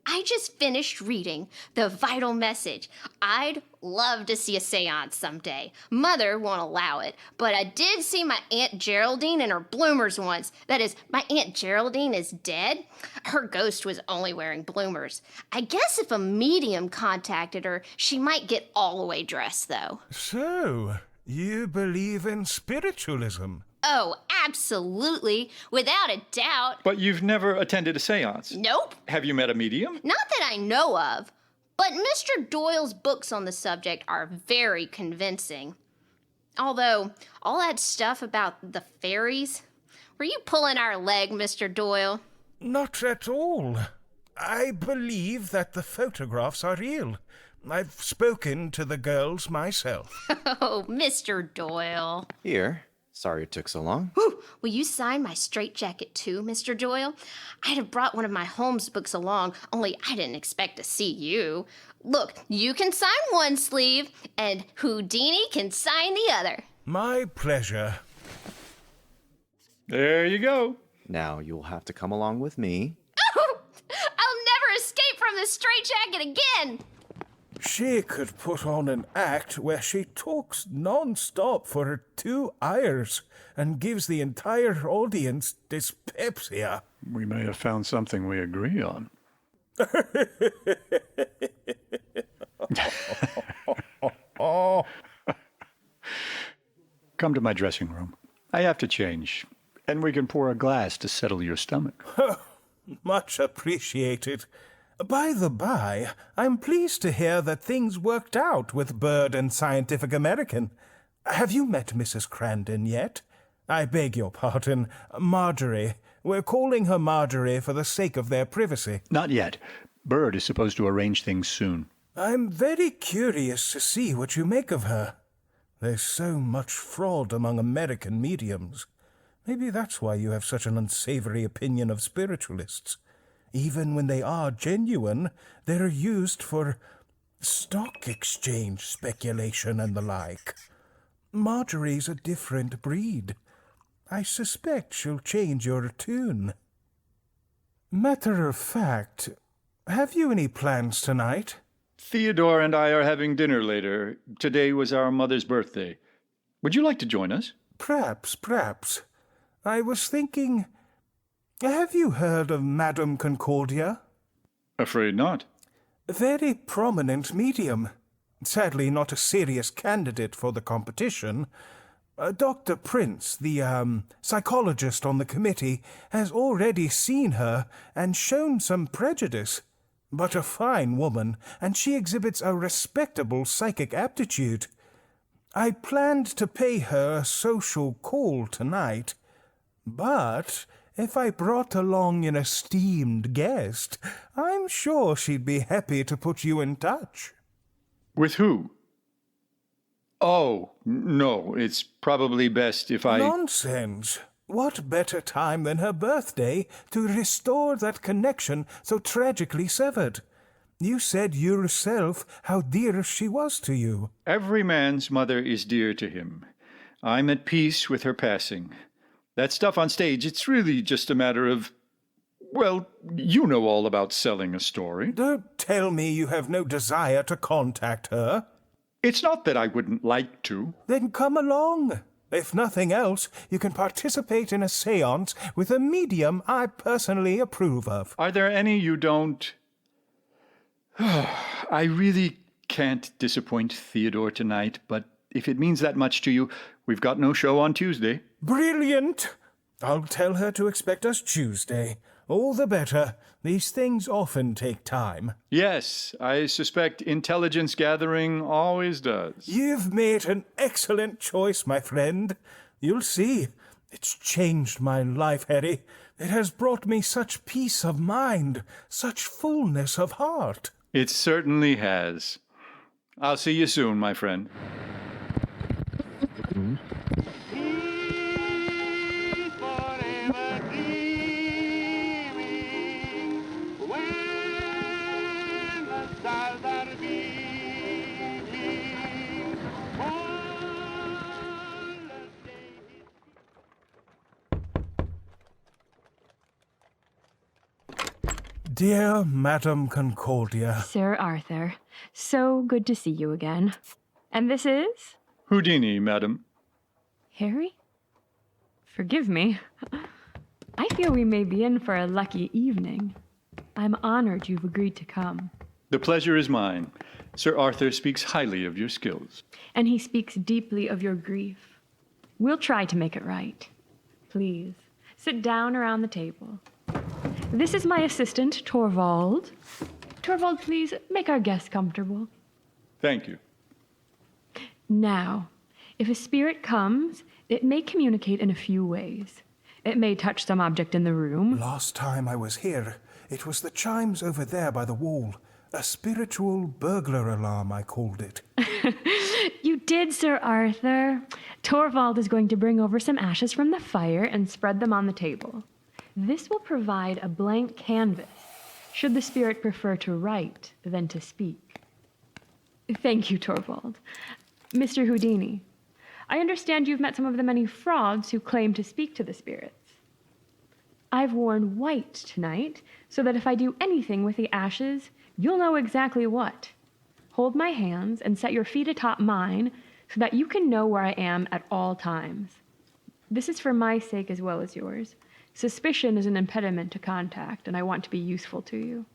I just finished reading The Vital Message. I'd love to see a seance someday. Mother won't allow it, but I did see my Aunt Geraldine and her bloomers once. That is, my Aunt Geraldine is dead. Her ghost was only wearing bloomers. I guess if a medium contacted her, she might get all the way dressed, though. So, you believe in spiritualism? Oh, absolutely. Without a doubt. But you've never attended a seance? Nope. Have you met a medium? Not that I know of. But Mr. Doyle's books on the subject are very convincing. Although, all that stuff about the fairies, were you pulling our leg, Mr. Doyle? Not at all. I believe that the photographs are real. I've spoken to the girls myself. Oh, Mr. Doyle. Here. Sorry it took so long. Whew. Will you sign my straitjacket too, Mr. Doyle? I'd have brought one of my Holmes books along, only I didn't expect to see you. Look, you can sign one sleeve, and Houdini can sign the other. My pleasure. There you go. Now you'll have to come along with me. I'll never escape from this straitjacket again. She could put on an act where she talks non-stop for her 2 hours and gives the entire audience dyspepsia. We may have found something we agree on. Come to my dressing room. I have to change, and we can pour a glass to settle your stomach. Much appreciated. By the by, I'm pleased to hear that things worked out with Bird and Scientific American. Have you met Mrs. Crandon yet? I beg your pardon, Margery. We're calling her Margery for the sake of their privacy. Not yet. Bird is supposed to arrange things soon. I'm very curious to see what you make of her. There's so much fraud among American mediums. Maybe that's why you have such an unsavory opinion of spiritualists. Even when they are genuine, they're used for stock exchange speculation and the like. Margery's a different breed. I suspect she'll change your tune. Matter of fact, have you any plans tonight? Theodore and I are having dinner later. Today was our mother's birthday. Would you like to join us? Perhaps. I was thinking, have you heard of Madame Concordia? Afraid not. A very prominent medium. Sadly not a serious candidate for the competition. Dr. Prince, the psychologist on the committee, has already seen her and shown some prejudice. But a fine woman, and she exhibits a respectable psychic aptitude. I planned to pay her a social call tonight, but if I brought along an esteemed guest, I'm sure she'd be happy to put you in touch. With who? Oh, no, it's probably best if I... Nonsense! What better time than her birthday to restore that connection so tragically severed? You said yourself how dear she was to you. Every man's mother is dear to him. I'm at peace with her passing. That stuff on stage, it's really just a matter of... Well, you know all about selling a story. Don't tell me you have no desire to contact her. It's not that I wouldn't like to. Then come along. If nothing else, you can participate in a séance with a medium I personally approve of. Are there any you don't... I really can't disappoint Theodore tonight, but if it means that much to you, we've got no show on Tuesday. Brilliant! I'll tell her to expect us Tuesday. All the better. These things often take time. Yes, I suspect intelligence gathering always does. You've made an excellent choice, my friend. You'll see. It's changed my life, Harry. It has brought me such peace of mind, such fullness of heart. It certainly has. I'll see you soon, my friend. Dear Madame Concordia. Sir Arthur, so good to see you again. And this is? Houdini, madam. Harry? Forgive me. I feel we may be in for a lucky evening. I'm honored you've agreed to come. The pleasure is mine. Sir Arthur speaks highly of your skills. And he speaks deeply of your grief. We'll try to make it right. Please, sit down around the table. This is my assistant, Torvald. Torvald, please make our guest comfortable. Thank you. Now, if a spirit comes, it may communicate in a few ways. It may touch some object in the room. Last time I was here, it was the chimes over there by the wall. A spiritual burglar alarm, I called it. You did, Sir Arthur. Torvald is going to bring over some ashes from the fire and spread them on the table. This will provide a blank canvas, should the spirit prefer to write than to speak. Thank you, Torvald. Mr. Houdini, I understand you've met some of the many frauds who claim to speak to the spirits. I've worn white tonight, so that if I do anything with the ashes, you'll know exactly what. Hold my hands and set your feet atop mine so that you can know where I am at all times. This is for my sake as well as yours. Suspicion is an impediment to contact, and I want to be useful to you.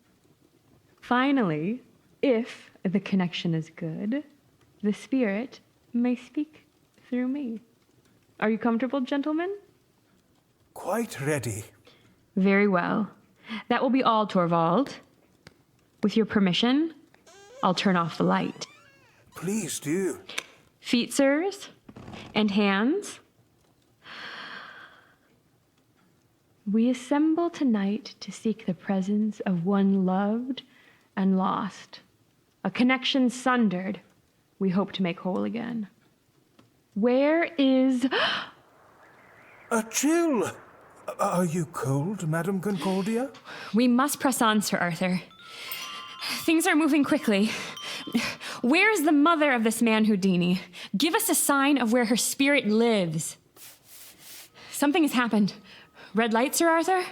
Finally, if the connection is good, the spirit may speak through me. Are you comfortable, gentlemen? Quite ready. Very well. That will be all, Torvald. With your permission, I'll turn off the light. Please do. Feet, sirs, and hands. We assemble tonight to seek the presence of one loved and lost. A connection sundered, we hope to make whole again. Where is... A chill! Are you cold, Madame Concordia? We must press on, Sir Arthur. Things are moving quickly. Where is the mother of this man Houdini? Give us a sign of where her spirit lives. Something has happened. Red light, Sir Arthur?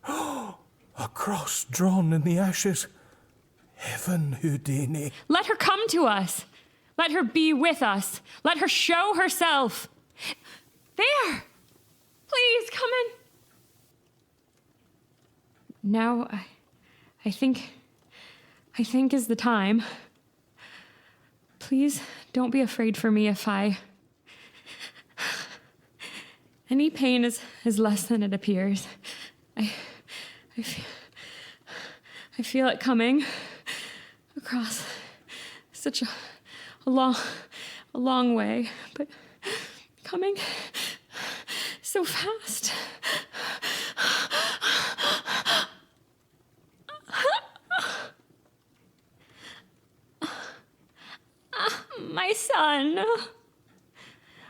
A cross drawn in the ashes. Heaven, Houdini. Let her come to us. Let her be with us. Let her show herself. There! Please, come in. Now, I think is the time. Please don't be afraid for me if any pain is less than it appears. I feel it coming across such a long way, but coming so fast. My son,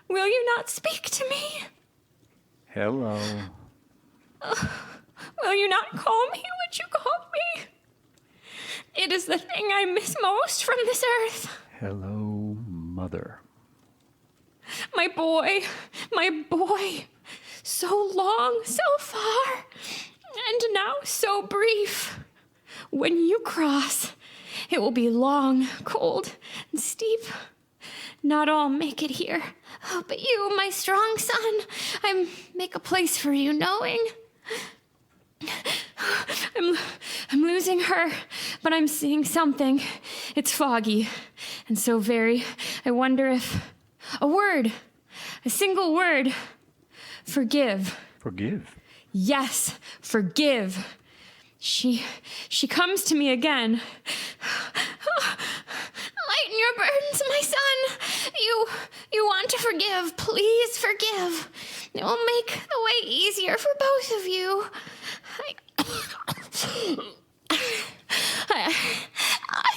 will you not speak to me? Hello. Will you not call me what you called me? It is the thing I miss most from this earth. Hello, Mother. My boy. So long, so far, and now so brief. When you cross, it will be long, cold, and steep. Not all make it here. Oh, but you, my strong son, I make a place for you, knowing. I'm losing her, but I'm seeing something. It's foggy, and so very. I wonder if a single word. Forgive. Forgive? Yes, forgive. She comes to me again. Lighten your burdens, my son. You want to forgive. Please forgive. It will make the way easier for both of you. I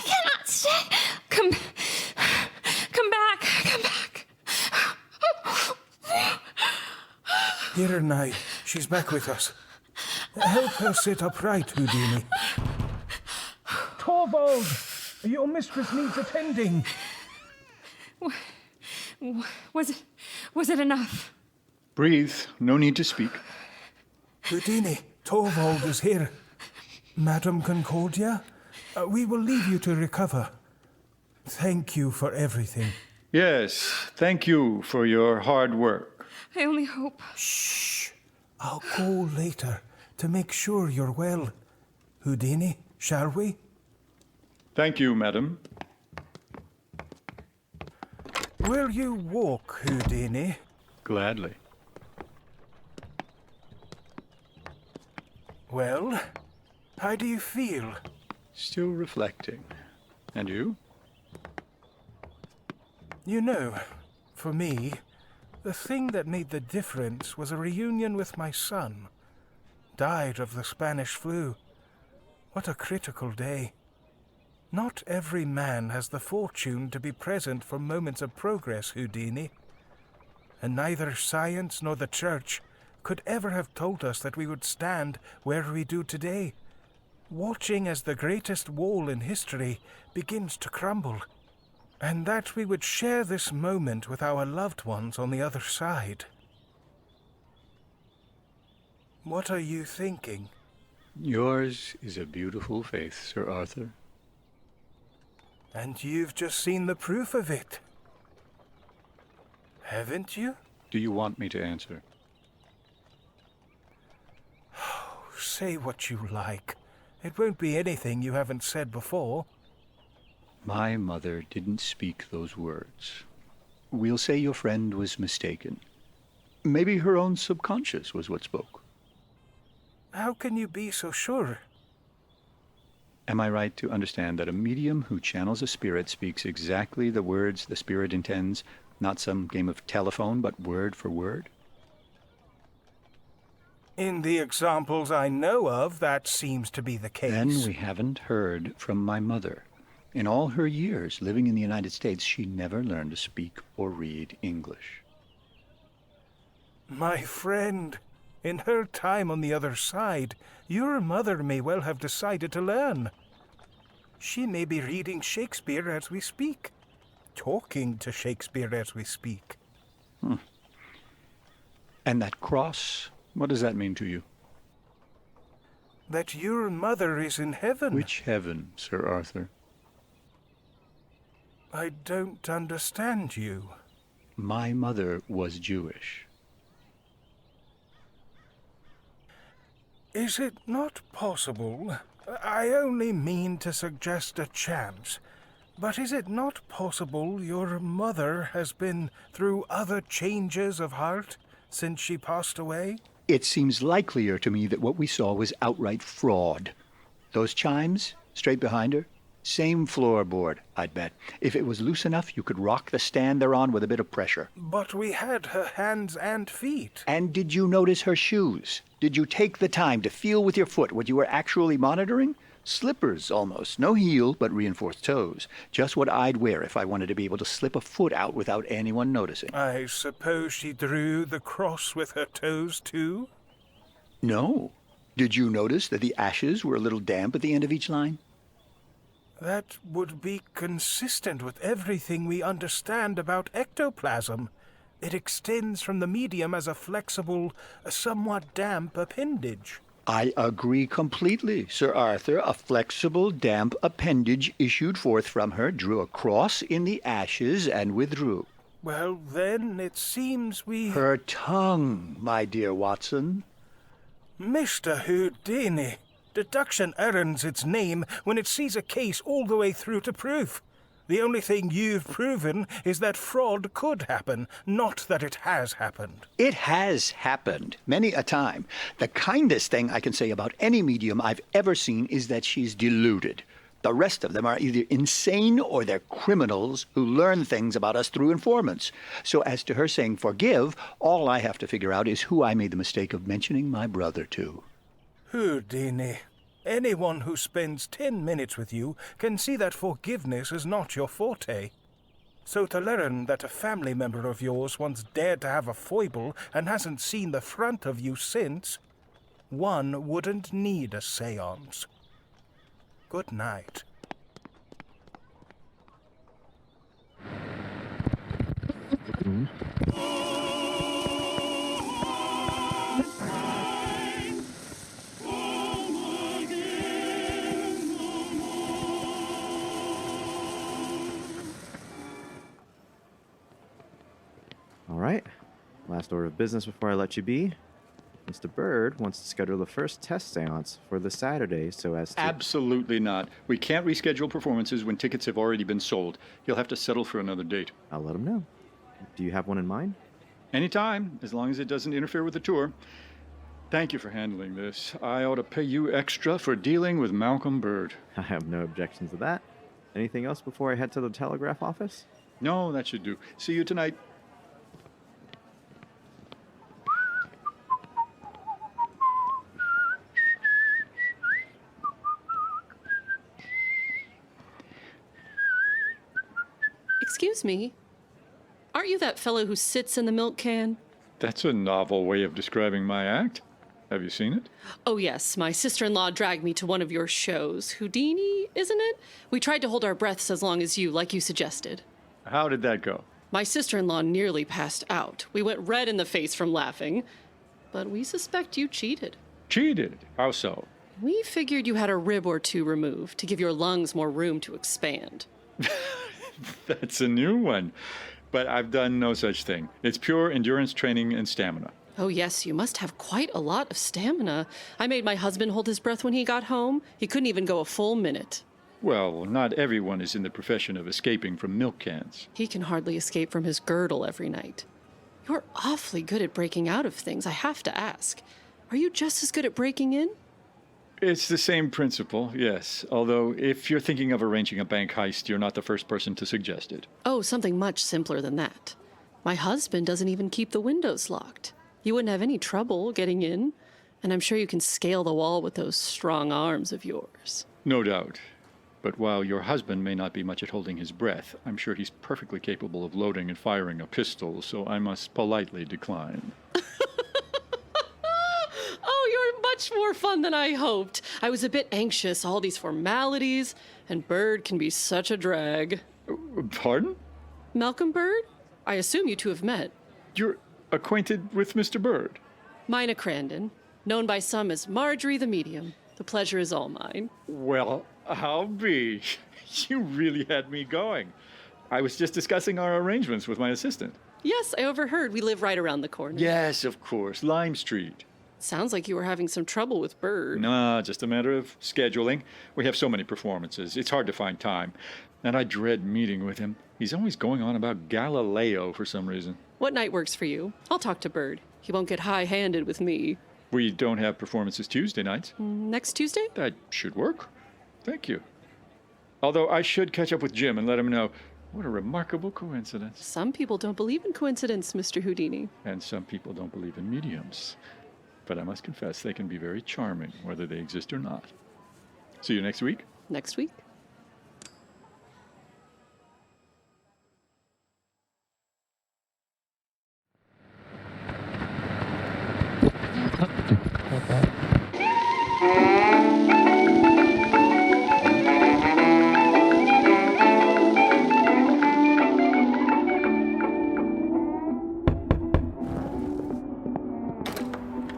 cannot stay. Come back. Here now, she's back with us. Help her sit upright, Houdini. Torvald! Your mistress needs attending. Was it enough? Breathe. No need to speak. Houdini, Torvald is here. Madame Concordia, we will leave you to recover. Thank you for everything. Yes, thank you for your hard work. I only hope. Shh. I'll go later to make sure you're well. Houdini, shall we? Thank you, madam. Will you walk, Houdini? Gladly. Well, how do you feel? Still reflecting. And you? You know, for me, the thing that made the difference was a reunion with my son. Died of the Spanish flu. What a critical day. Not every man has the fortune to be present for moments of progress, Houdini. And neither science nor the church could ever have told us that we would stand where we do today, watching as the greatest wall in history begins to crumble, and that we would share this moment with our loved ones on the other side. What are you thinking? Yours is a beautiful faith, Sir Arthur. And you've just seen the proof of it. Haven't you? Do you want me to answer? Say what you like. It won't be anything you haven't said before. My mother didn't speak those words. We'll say your friend was mistaken. Maybe her own subconscious was what spoke. How can you be so sure? Am I right to understand that a medium who channels a spirit speaks exactly the words the spirit intends, not some game of telephone, but word for word? In the examples I know of, that seems to be the case. Then we haven't heard from my mother. In all her years living in the United States, she never learned to speak or read English. My friend, in her time on the other side, your mother may well have decided to learn. She may be reading Shakespeare as we speak, talking to Shakespeare as we speak. And that cross, what does that mean to you? That your mother is in heaven. Which heaven, Sir Arthur? I don't understand you. My mother was Jewish. Is it not possible? I only mean to suggest a chance. But is it not possible your mother has been through other changes of heart since she passed away? It seems likelier to me that what we saw was outright fraud. Those chimes, straight behind her, same floorboard, I'd bet. If it was loose enough, you could rock the stand they're on with a bit of pressure. But we had her hands and feet. And did you notice her shoes? Did you take the time to feel with your foot what you were actually monitoring? Slippers, almost. No heel, but reinforced toes. Just what I'd wear if I wanted to be able to slip a foot out without anyone noticing. I suppose she drew the cross with her toes, too? No. Did you notice that the ashes were a little damp at the end of each line? That would be consistent with everything we understand about ectoplasm. It extends from the medium as a flexible, somewhat damp appendage. I agree completely, Sir Arthur. A flexible, damp appendage issued forth from her, drew a cross in the ashes, and withdrew. Well, then, it seems we... Her tongue, my dear Watson. Mr. Houdini, deduction earns its name when it sees a case all the way through to proof. The only thing you've proven is that fraud could happen, not that it has happened. It has happened many a time. The kindest thing I can say about any medium I've ever seen is that she's deluded. The rest of them are either insane or they're criminals who learn things about us through informants. So as to her saying forgive, all I have to figure out is who I made the mistake of mentioning my brother to. Houdini, anyone who spends 10 minutes with you can see that forgiveness is not your forte. So to learn that a family member of yours once dared to have a foible and hasn't seen the front of you since, one wouldn't need a séance. Good night. All right. Last order of business before I let you be. Mr. Bird wants to schedule the first test seance for this Saturday so as to... Absolutely not. We can't reschedule performances when tickets have already been sold. He'll have to settle for another date. I'll let him know. Do you have one in mind? Anytime, as long as it doesn't interfere with the tour. Thank you for handling this. I ought to pay you extra for dealing with Malcolm Bird. I have no objections to that. Anything else before I head to the telegraph office? No, that should do. See you tonight. Excuse me. Aren't you that fellow who sits in the milk can? That's a novel way of describing my act. Have you seen it? Oh, yes. My sister-in-law dragged me to one of your shows. Houdini, isn't it? We tried to hold our breaths as long as you, like you suggested. How did that go? My sister-in-law nearly passed out. We went red in the face from laughing. But we suspect you cheated. Cheated? How so? We figured you had a rib or two removed to give your lungs more room to expand. That's a new one. But I've done no such thing. It's pure endurance training and stamina. Oh, yes, you must have quite a lot of stamina. I made my husband hold his breath when he got home. He couldn't even go a full minute. Well, not everyone is in the profession of escaping from milk cans. He can hardly escape from his girdle every night. You're awfully good at breaking out of things, I have to ask. Are you just as good at breaking in? It's the same principle, yes. Although, if you're thinking of arranging a bank heist, you're not the first person to suggest it. Oh, something much simpler than that. My husband doesn't even keep the windows locked. You wouldn't have any trouble getting in, and I'm sure you can scale the wall with those strong arms of yours. No doubt. But while your husband may not be much at holding his breath, I'm sure he's perfectly capable of loading and firing a pistol, so I must politely decline. Oh, you're much more fun than I hoped. I was a bit anxious, all these formalities, and Bird can be such a drag. Pardon? Malcolm Bird? I assume you two have met. You're acquainted with Mr. Bird? Mina Crandon, known by some as Margery the Medium. The pleasure is all mine. Well, I'll be. You really had me going. I was just discussing our arrangements with my assistant. Yes, I overheard. We live right around the corner. Yes, of course. Lime Street. Sounds like you were having some trouble with Bird. Nah, just a matter of scheduling. We have so many performances. It's hard to find time. And I dread meeting with him. He's always going on about Galileo for some reason. What night works for you? I'll talk to Bird. He won't get high-handed with me. We don't have performances Tuesday nights. Next Tuesday? That should work. Thank you. Although I should catch up with Jim and let him know. What a remarkable coincidence. Some people don't believe in coincidence, Mr. Houdini. And some people don't believe in mediums. But I must confess, they can be very charming, whether they exist or not. See you next week? Next week?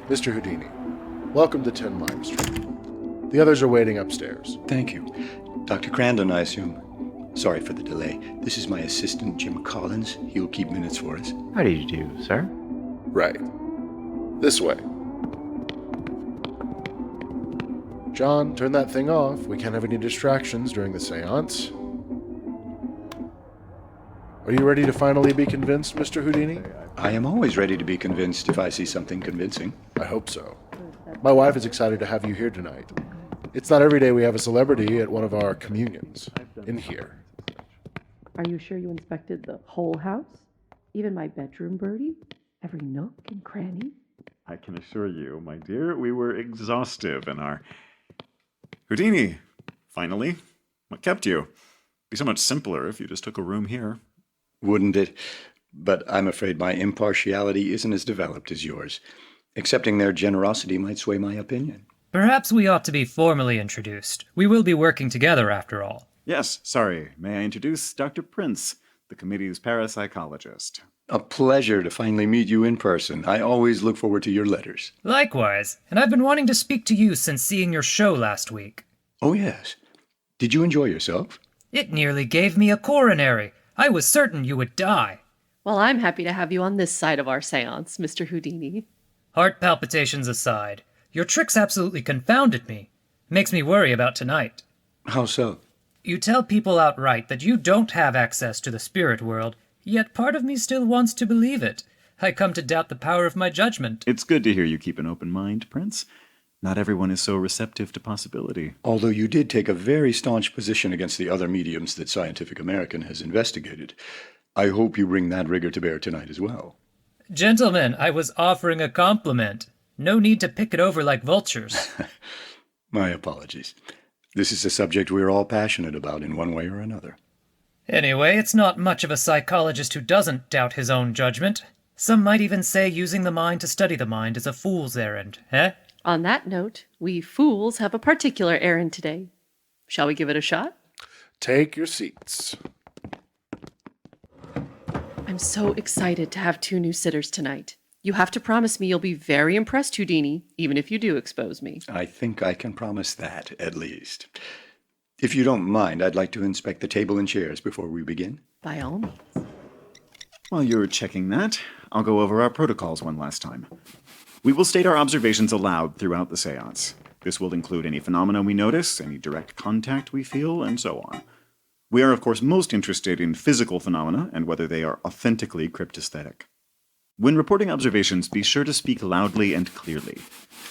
Mr. Houdini, welcome to 10 Lime Street. The others are waiting upstairs. Thank you. Dr. Crandon, I assume. Sorry for the delay. This is my assistant, Jim Collins. He'll keep minutes for us. How do you do, sir? Right. This way. John, turn that thing off. We can't have any distractions during the séance. Are you ready to finally be convinced, Mr. Houdini? I am always ready to be convinced if I see something convincing. I hope so. My wife is excited to have you here tonight. It's not every day we have a celebrity at one of our communions. In here. Are you sure you inspected the whole house? Even my bedroom, Birdie? Every nook and cranny? I can assure you, my dear, we were exhaustive in our... Houdini, finally. What kept you? It'd be so much simpler if you just took a room here. Wouldn't it? But I'm afraid my impartiality isn't as developed as yours. Accepting their generosity might sway my opinion. Perhaps we ought to be formally introduced. We will be working together, after all. Yes, sorry. May I introduce Dr. Prince, the committee's parapsychologist. A pleasure to finally meet you in person. I always look forward to your letters. Likewise, and I've been wanting to speak to you since seeing your show last week. Oh, yes. Did you enjoy yourself? It nearly gave me a coronary. I was certain you would die. Well, I'm happy to have you on this side of our séance, Mr. Houdini. Heart palpitations aside, your tricks absolutely confounded me. Makes me worry about tonight. How so? You tell people outright that you don't have access to the spirit world, yet part of me still wants to believe it. I come to doubt the power of my judgment. It's good to hear you keep an open mind, Prince. Not everyone is so receptive to possibility. Although you did take a very staunch position against the other mediums that Scientific American has investigated. I hope you bring that rigor to bear tonight as well. Gentlemen, I was offering a compliment. No need to pick it over like vultures. My apologies. This is a subject we're all passionate about in one way or another. Anyway, it's not much of a psychologist who doesn't doubt his own judgment. Some might even say using the mind to study the mind is a fool's errand, eh? On that note, we fools have a particular errand today. Shall we give it a shot? Take your seats. I'm so excited to have 2 new sitters tonight. You have to promise me you'll be very impressed, Houdini, even if you do expose me. I think I can promise that, at least. If you don't mind, I'd like to inspect the table and chairs before we begin. By all means. While you're checking that, I'll go over our protocols one last time. We will state our observations aloud throughout the séance. This will include any phenomena we notice, any direct contact we feel, and so on. We are, of course, most interested in physical phenomena and whether they are authentically cryptesthetic. When reporting observations, be sure to speak loudly and clearly.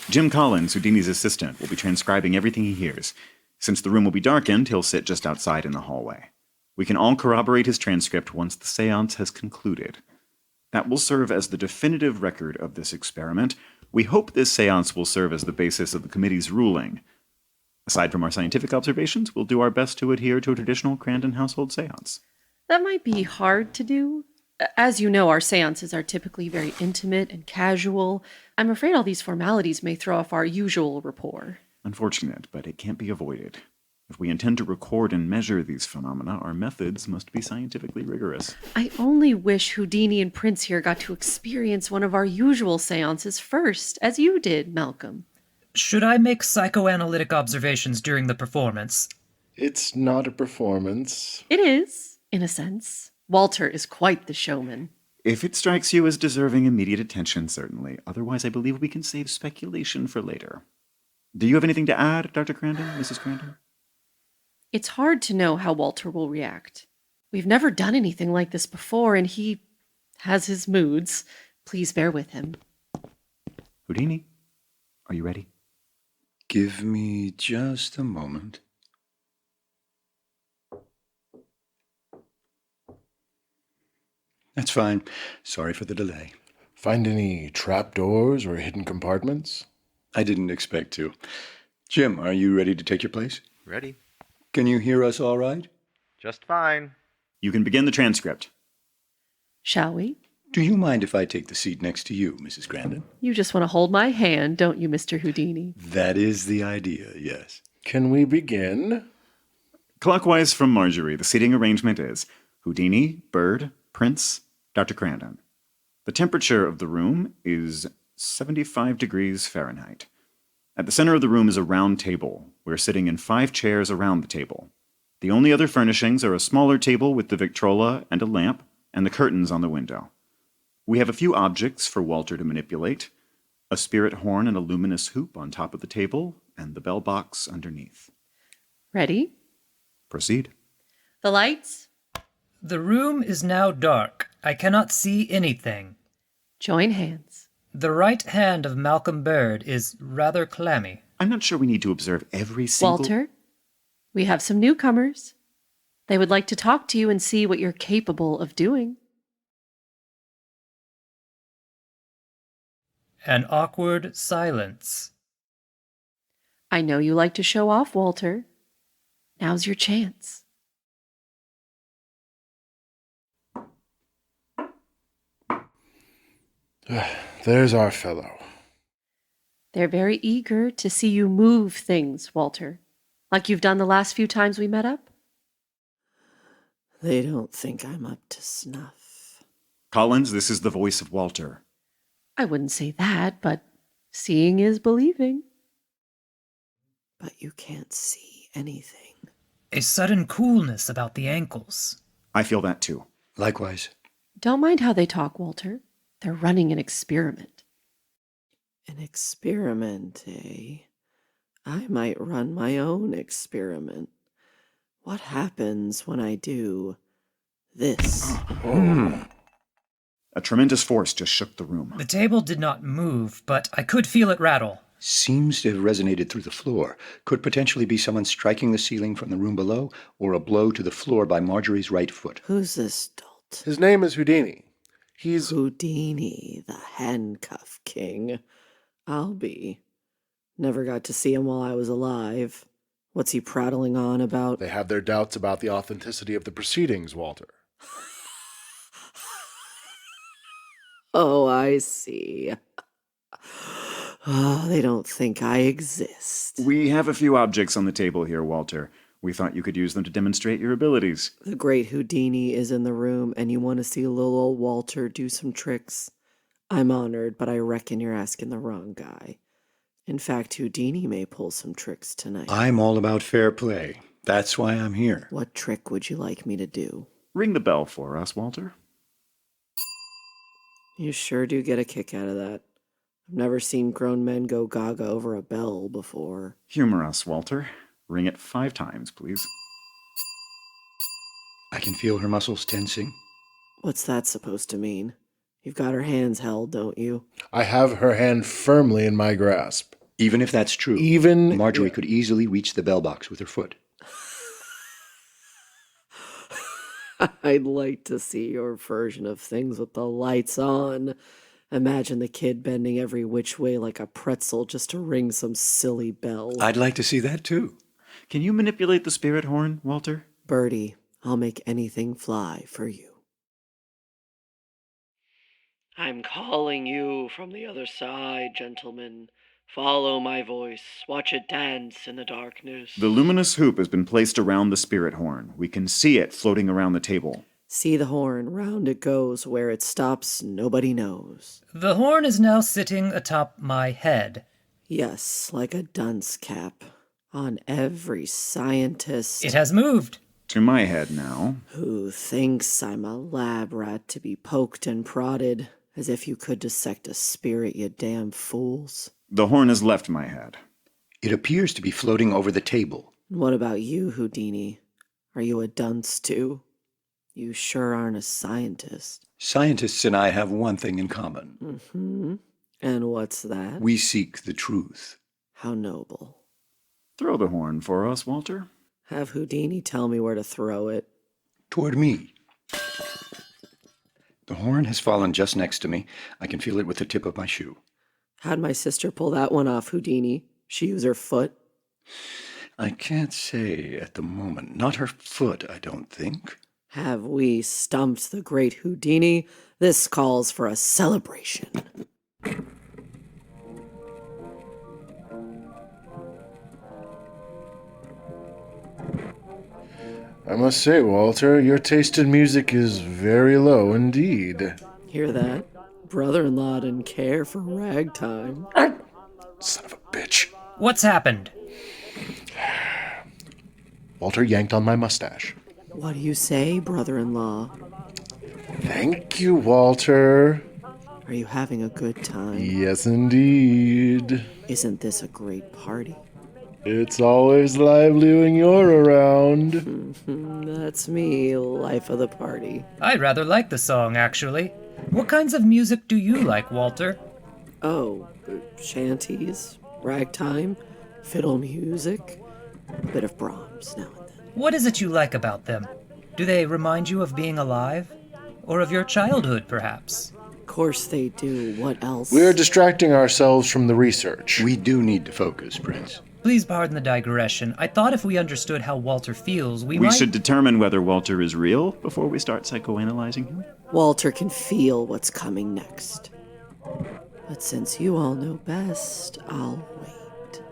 Jim Collins, Houdini's assistant, will be transcribing everything he hears. Since the room will be darkened, he'll sit just outside in the hallway. We can all corroborate his transcript once the séance has concluded. That will serve as the definitive record of this experiment. We hope this séance will serve as the basis of the committee's ruling. Aside from our scientific observations, we'll do our best to adhere to a traditional Crandon household séance. That might be hard to do. As you know, our seances are typically very intimate and casual. I'm afraid all these formalities may throw off our usual rapport. Unfortunate, but it can't be avoided. If we intend to record and measure these phenomena, our methods must be scientifically rigorous. I only wish Houdini and Prince here got to experience one of our usual seances first, as you did, Malcolm. Should I make psychoanalytic observations during the performance? It's not a performance. It is, in a sense. Walter is quite the showman. If it strikes you as deserving immediate attention, certainly. Otherwise, I believe we can save speculation for later. Do you have anything to add, Dr. Crandon, Mrs. Crandon? It's hard to know how Walter will react. We've never done anything like this before, and he has his moods. Please bear with him. Houdini, are you ready? Give me just a moment. That's fine. Sorry for the delay. Find any trapdoors or hidden compartments? I didn't expect to. Jim, are you ready to take your place? Ready. Can you hear us all right? Just fine. You can begin the transcript. Shall we? Do you mind if I take the seat next to you, Mrs. Crandon? You just want to hold my hand, don't you, Mr. Houdini? That is the idea, yes. Can we begin? Clockwise from Margery, the seating arrangement is Houdini, Bird, Prince, Dr. Crandon. The temperature of the room is 75 degrees Fahrenheit. At the center of the room is a round table. We're sitting in 5 chairs around the table. The only other furnishings are a smaller table with the Victrola and a lamp, and the curtains on the window. We have a few objects for Walter to manipulate, a spirit horn and a luminous hoop on top of the table, and the bell box underneath. Ready? Proceed. The lights? The room is now dark. I cannot see anything. Join hands. The right hand of Malcolm Bird is rather clammy. I'm not sure we need to observe every single... Walter, we have some newcomers. They would like to talk to you and see what you're capable of doing. An awkward silence. I know you like to show off, Walter. Now's your chance. There's our fellow. They're very eager to see you move things, Walter. Like you've done the last few times we met up. They don't think I'm up to snuff. Collins, this is the voice of Walter. I wouldn't say that, but seeing is believing. But you can't see anything. A sudden coolness about the ankles. I feel that too. Likewise. Don't mind how they talk, Walter. They're running an experiment. An experiment, eh? I might run my own experiment. What happens when I do this? A tremendous force just shook the room. The table did not move, but I could feel it rattle. Seems to have resonated through the floor. Could potentially be someone striking the ceiling from the room below, or a blow to the floor by Margery's right foot. Who's this dolt? His name is Houdini. He's... Houdini, the handcuff king. I'll be. Never got to see him while I was alive. What's he prattling on about? They have their doubts about the authenticity of the proceedings, Walter. Oh, I see. Oh, they don't think I exist. We have a few objects on the table here, Walter. We thought you could use them to demonstrate your abilities. The great Houdini is in the room, and you want to see little old Walter do some tricks? I'm honored, but I reckon you're asking the wrong guy. In fact, Houdini may pull some tricks tonight. I'm all about fair play. That's why I'm here. What trick would you like me to do? Ring the bell for us, Walter. You sure do get a kick out of that. I've never seen grown men go gaga over a bell before. Humor us, Walter. Ring it 5 times, please. I can feel her muscles tensing. What's that supposed to mean? You've got her hands held, don't you? I have her hand firmly in my grasp. Even if that's true, Margery could easily reach the bell box with her foot. I'd like to see your version of things with the lights on. Imagine the kid bending every which way like a pretzel just to ring some silly bell. I'd like to see that too. Can you manipulate the spirit horn, Walter? Birdie, I'll make anything fly for you. I'm calling you from the other side, gentlemen. Follow my voice. Watch it dance in the darkness. The luminous hoop has been placed around the spirit horn. We can see it floating around the table. See the horn, round it goes. Where it stops, nobody knows. The horn is now sitting atop my head. Yes, like a dunce cap. On every scientist. It has moved. To my head now. Who thinks I'm a lab rat to be poked and prodded, as if you could dissect a spirit, you damn fools. The horn has left my head. It appears to be floating over the table. What about you, Houdini? Are you a dunce too? You sure aren't a scientist. Scientists and I have one thing in common. Mm-hmm. And what's that? We seek the truth. How noble. Throw the horn for us, Walter. Have Houdini tell me where to throw it. Toward me. The horn has fallen just next to me. I can feel it with the tip of my shoe. How'd my sister pull that one off, Houdini? She use her foot? I can't say at the moment. Not her foot, I don't think. Have we stumped the great Houdini? This calls for a celebration. I must say, Walter, your taste in music is very low indeed. Hear that? Brother-in-law didn't care for ragtime. Son of a bitch. What's happened? Walter yanked on my mustache. What do you say, brother-in-law? Thank you, Walter. Are you having a good time? Yes, indeed. Isn't this a great party? It's always lively when you're around. That's me, life of the party. I rather like the song, actually. What kinds of music do you like, Walter? Oh, shanties, ragtime, fiddle music, a bit of Brahms now and then. What is it you like about them? Do they remind you of being alive? Or of your childhood, perhaps? Of course they do. What else? We're distracting ourselves from the research. We do need to focus, Prince. Please pardon the digression. I thought if we understood how Walter feels, we might... should determine whether Walter is real before we start psychoanalyzing him. Walter can feel what's coming next. But since you all know best, I'll wait.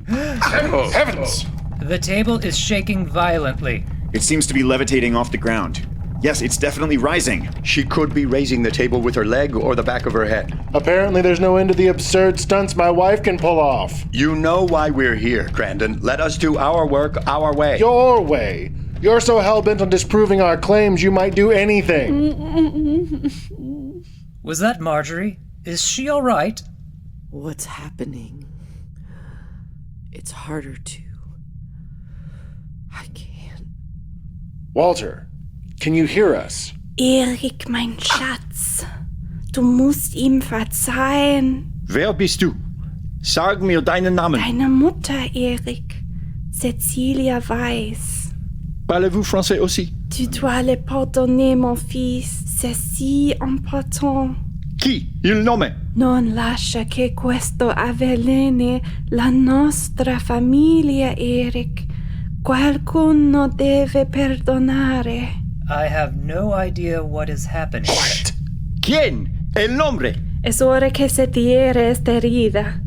Heavens! The table is shaking violently. It seems to be levitating off the ground. Yes, it's definitely rising. She could be raising the table with her leg or the back of her head. Apparently there's no end to the absurd stunts my wife can pull off. You know why we're here, Crandon. Let us do our work our way. Your way? You're so hell-bent on disproving our claims you might do anything. Was that Margery? Is she all right? What's happening? It's harder to... I can't. Walter, can you hear us? Erik, mein Schatz, du musst ihm verzeihen. Wer bist du? Sag mir deinen Namen. Deine Mutter, Erik. Cecilia Weiss. Parlez-vous français aussi? Tu dois le pardonner, mon fils. Ceci important. Chi? Il nome? Non lascia che questo avveleni la nostra famiglia, Erik. Qualcuno deve perdonare. I have no idea what is happening. Quiet! ¿Quién? El nombre? Es hora que se tire esta herida.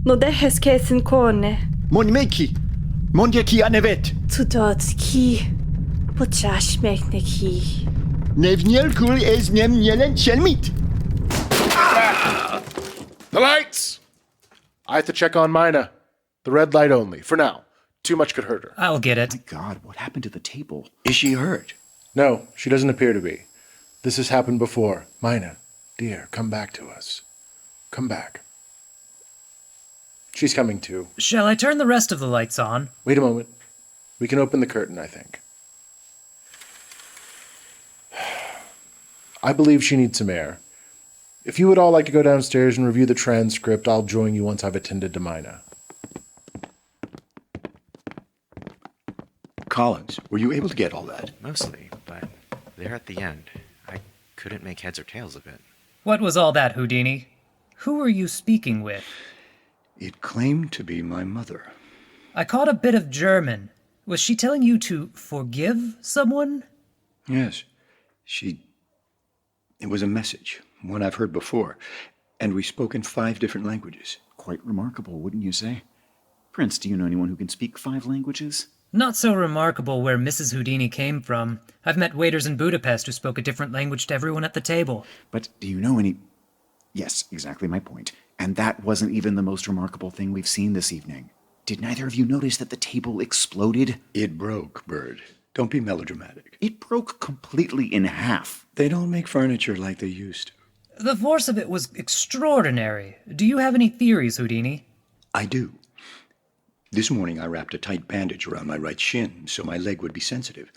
No dejes que se encone. Mon meki. Mon ki anevet. Tu dort ki. Puchash mekne ki. Nevniel kul es nem nielen chelmit. The lights! I have to check on Mina. The red light only, for now. Too much could hurt her. I'll get it. My God, what happened to the table? Is she hurt? No, she doesn't appear to be. This has happened before. Mina, dear, come back to us. Come back. She's coming too. Shall I turn the rest of the lights on? Wait a moment. We can open the curtain, I think. I believe she needs some air. If you would all like to go downstairs and review the transcript, I'll join you once I've attended to Mina. Collins, were you able to get all that? Mostly, but there at the end, I couldn't make heads or tails of it. What was all that, Houdini? Who were you speaking with? It claimed to be my mother. I caught a bit of German. Was she telling you to forgive someone? Yes. It was a message, one I've heard before, and we spoke in 5 different languages. Quite remarkable, wouldn't you say? Prince, do you know anyone who can speak 5 languages? Not so remarkable where Mrs. Houdini came from. I've met waiters in Budapest who spoke a different language to everyone at the table. But do you know any... Yes, exactly my point. And that wasn't even the most remarkable thing we've seen this evening. Did neither of you notice that the table exploded? It broke, Bird. Don't be melodramatic. It broke completely in half. They don't make furniture like they used to. The force of it was extraordinary. Do you have any theories, Houdini? I do. This morning I wrapped a tight bandage around my right shin so my leg would be sensitive.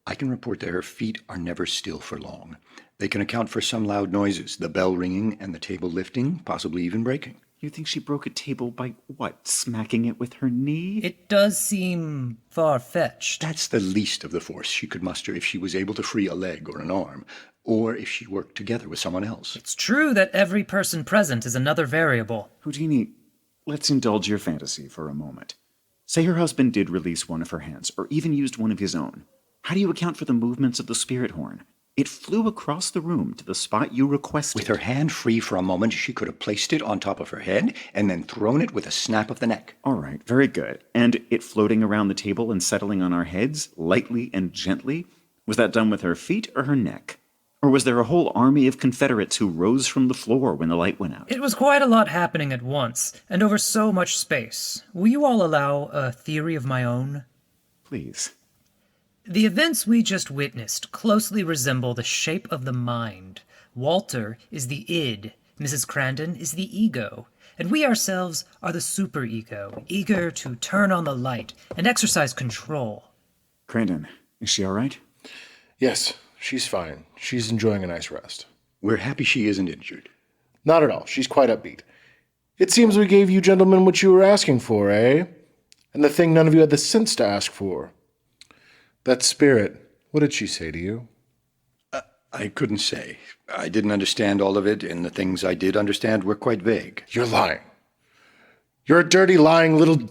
I can report that her feet are never still for long. They can account for some loud noises, the bell ringing and the table lifting, possibly even breaking. You think she broke a table by, what, smacking it with her knee? It does seem far-fetched. That's the least of the force she could muster if she was able to free a leg or an arm, or if she worked together with someone else. It's true that every person present is another variable. Houdini, let's indulge your fantasy for a moment. Say her husband did release one of her hands, or even used one of his own. How do you account for the movements of the spirit horn? It flew across the room to the spot you requested. With her hand free for a moment, she could have placed it on top of her head and then thrown it with a snap of the neck. All right, very good. And it floating around the table and settling on our heads, lightly and gently? Was that done with her feet or her neck? Or was there a whole army of Confederates who rose from the floor when the light went out? It was quite a lot happening at once, and over so much space. Will you all allow a theory of my own? Please. The events we just witnessed closely resemble the shape of the mind. Walter is the id, Mrs. Crandon is the ego, and we ourselves are the superego, eager to turn on the light and exercise control. Crandon, is she all right? Yes, she's fine. She's enjoying a nice rest. We're happy she isn't injured. Not at all. She's quite upbeat. It seems we gave you gentlemen what you were asking for, eh? And the thing none of you had the sense to ask for. That spirit, what did she say to you? I couldn't say. I didn't understand all of it, and the things I did understand were quite vague. You're lying. You're a dirty, lying little...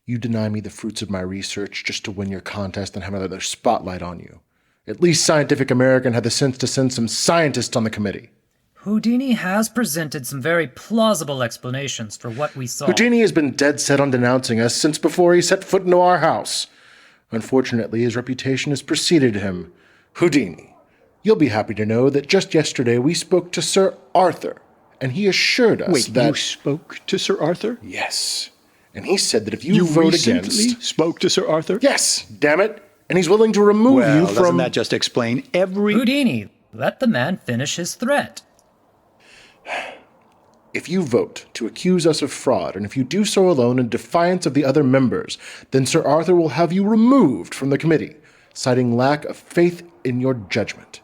You deny me the fruits of my research just to win your contest and have another spotlight on you. At least Scientific American had the sense to send some scientists on the committee. Houdini has presented some very plausible explanations for what we saw. Houdini has been dead set on denouncing us since before he set foot into our house. Unfortunately, his reputation has preceded him. Houdini, you'll be happy to know that just yesterday we spoke to Sir Arthur, and he assured us that... Wait, you spoke to Sir Arthur? Yes. And he said that if you vote against... You spoke to Sir Arthur? Yes, damn it. And he's willing to remove you from... doesn't that just explain every... Houdini, let the man finish his threat. If you vote to accuse us of fraud, and if you do so alone in defiance of the other members, then Sir Arthur will have you removed from the committee, citing lack of faith in your judgment.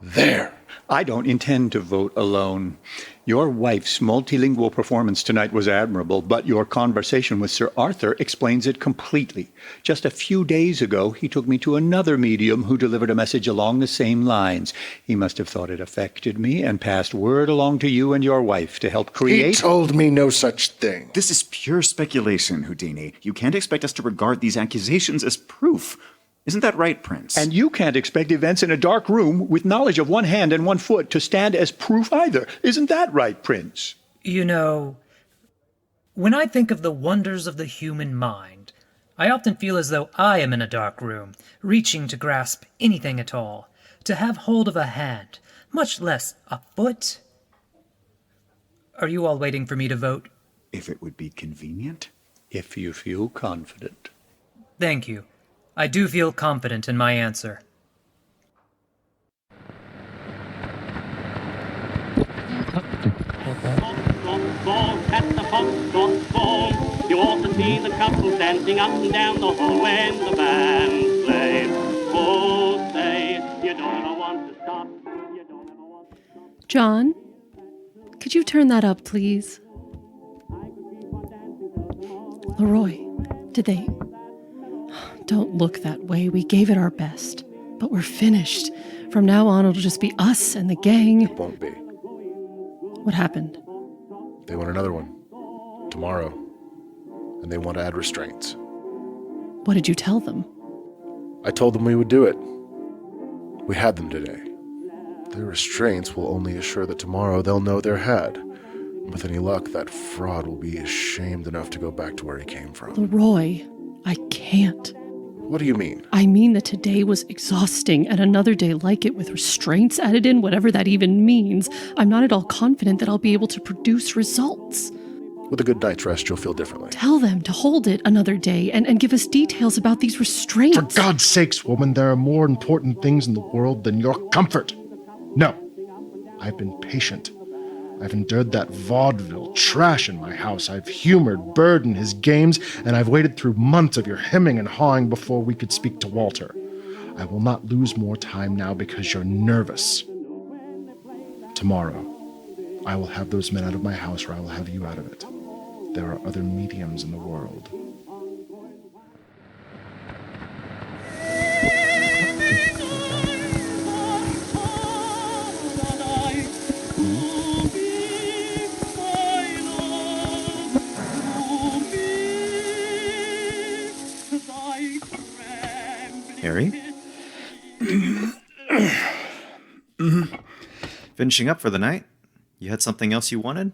There. I don't intend to vote alone. Your wife's multilingual performance tonight was admirable, but your conversation with Sir Arthur explains it completely. Just a few days ago, he took me to another medium who delivered a message along the same lines. He must have thought it affected me and passed word along to you and your wife to help create... He told me no such thing. This is pure speculation, Houdini. You can't expect us to regard these accusations as proof. Isn't that right, Prince? And you can't expect events in a dark room with knowledge of one hand and one foot to stand as proof either. Isn't that right, Prince? You know, when I think of the wonders of the human mind, I often feel as though I am in a dark room, reaching to grasp anything at all, to have hold of a hand, much less a foot. Are you all waiting for me to vote? If it would be convenient. If you feel confident. Thank you. I do feel confident in my answer. You ought to see the couple dancing up and down the hall when the band plays. Oh, say, you don't ever want to stop. John, could you turn that up, please? LeRoy, did they... Don't look that way. We gave it our best. But we're finished. From now on, it'll just be us and the gang. It won't be. What happened? They want another one. Tomorrow. And they want to add restraints. What did you tell them? I told them we would do it. We had them today. The restraints will only assure that tomorrow they'll know they're had. With any luck, that fraud will be ashamed enough to go back to where he came from. LeRoy, I can't. What do you mean? I mean that today was exhausting, and another day like it with restraints added in, whatever that even means. I'm not at all confident that I'll be able to produce results. With a good night's rest, you'll feel differently. Tell them to hold it another day and give us details about these restraints. For God's sakes, woman, there are more important things in the world than your comfort. No. I've been patient. I've endured that vaudeville trash in my house. I've humored Bird and his games, and I've waited through months of your hemming and hawing before we could speak to Walter. I will not lose more time now because you're nervous. Tomorrow, I will have those men out of my house, or I will have you out of it. There are other mediums in the world. Harry? Finishing up for the night? You had something else you wanted?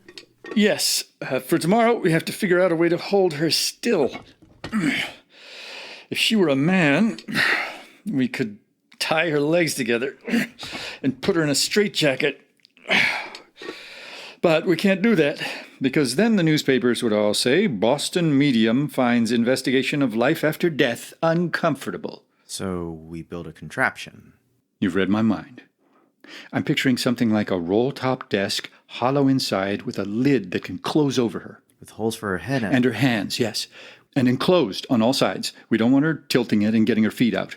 Yes. For tomorrow, we have to figure out a way to hold her still. If she were a man, we could tie her legs together and put her in a straitjacket. But we can't do that, because then the newspapers would all say, Boston medium finds investigation of life after death uncomfortable. So we build a contraption. You've read my mind. I'm picturing something like a roll-top desk, hollow inside, with a lid that can close over her. With holes for her head and her hands, yes. And enclosed on all sides. We don't want her tilting it and getting her feet out.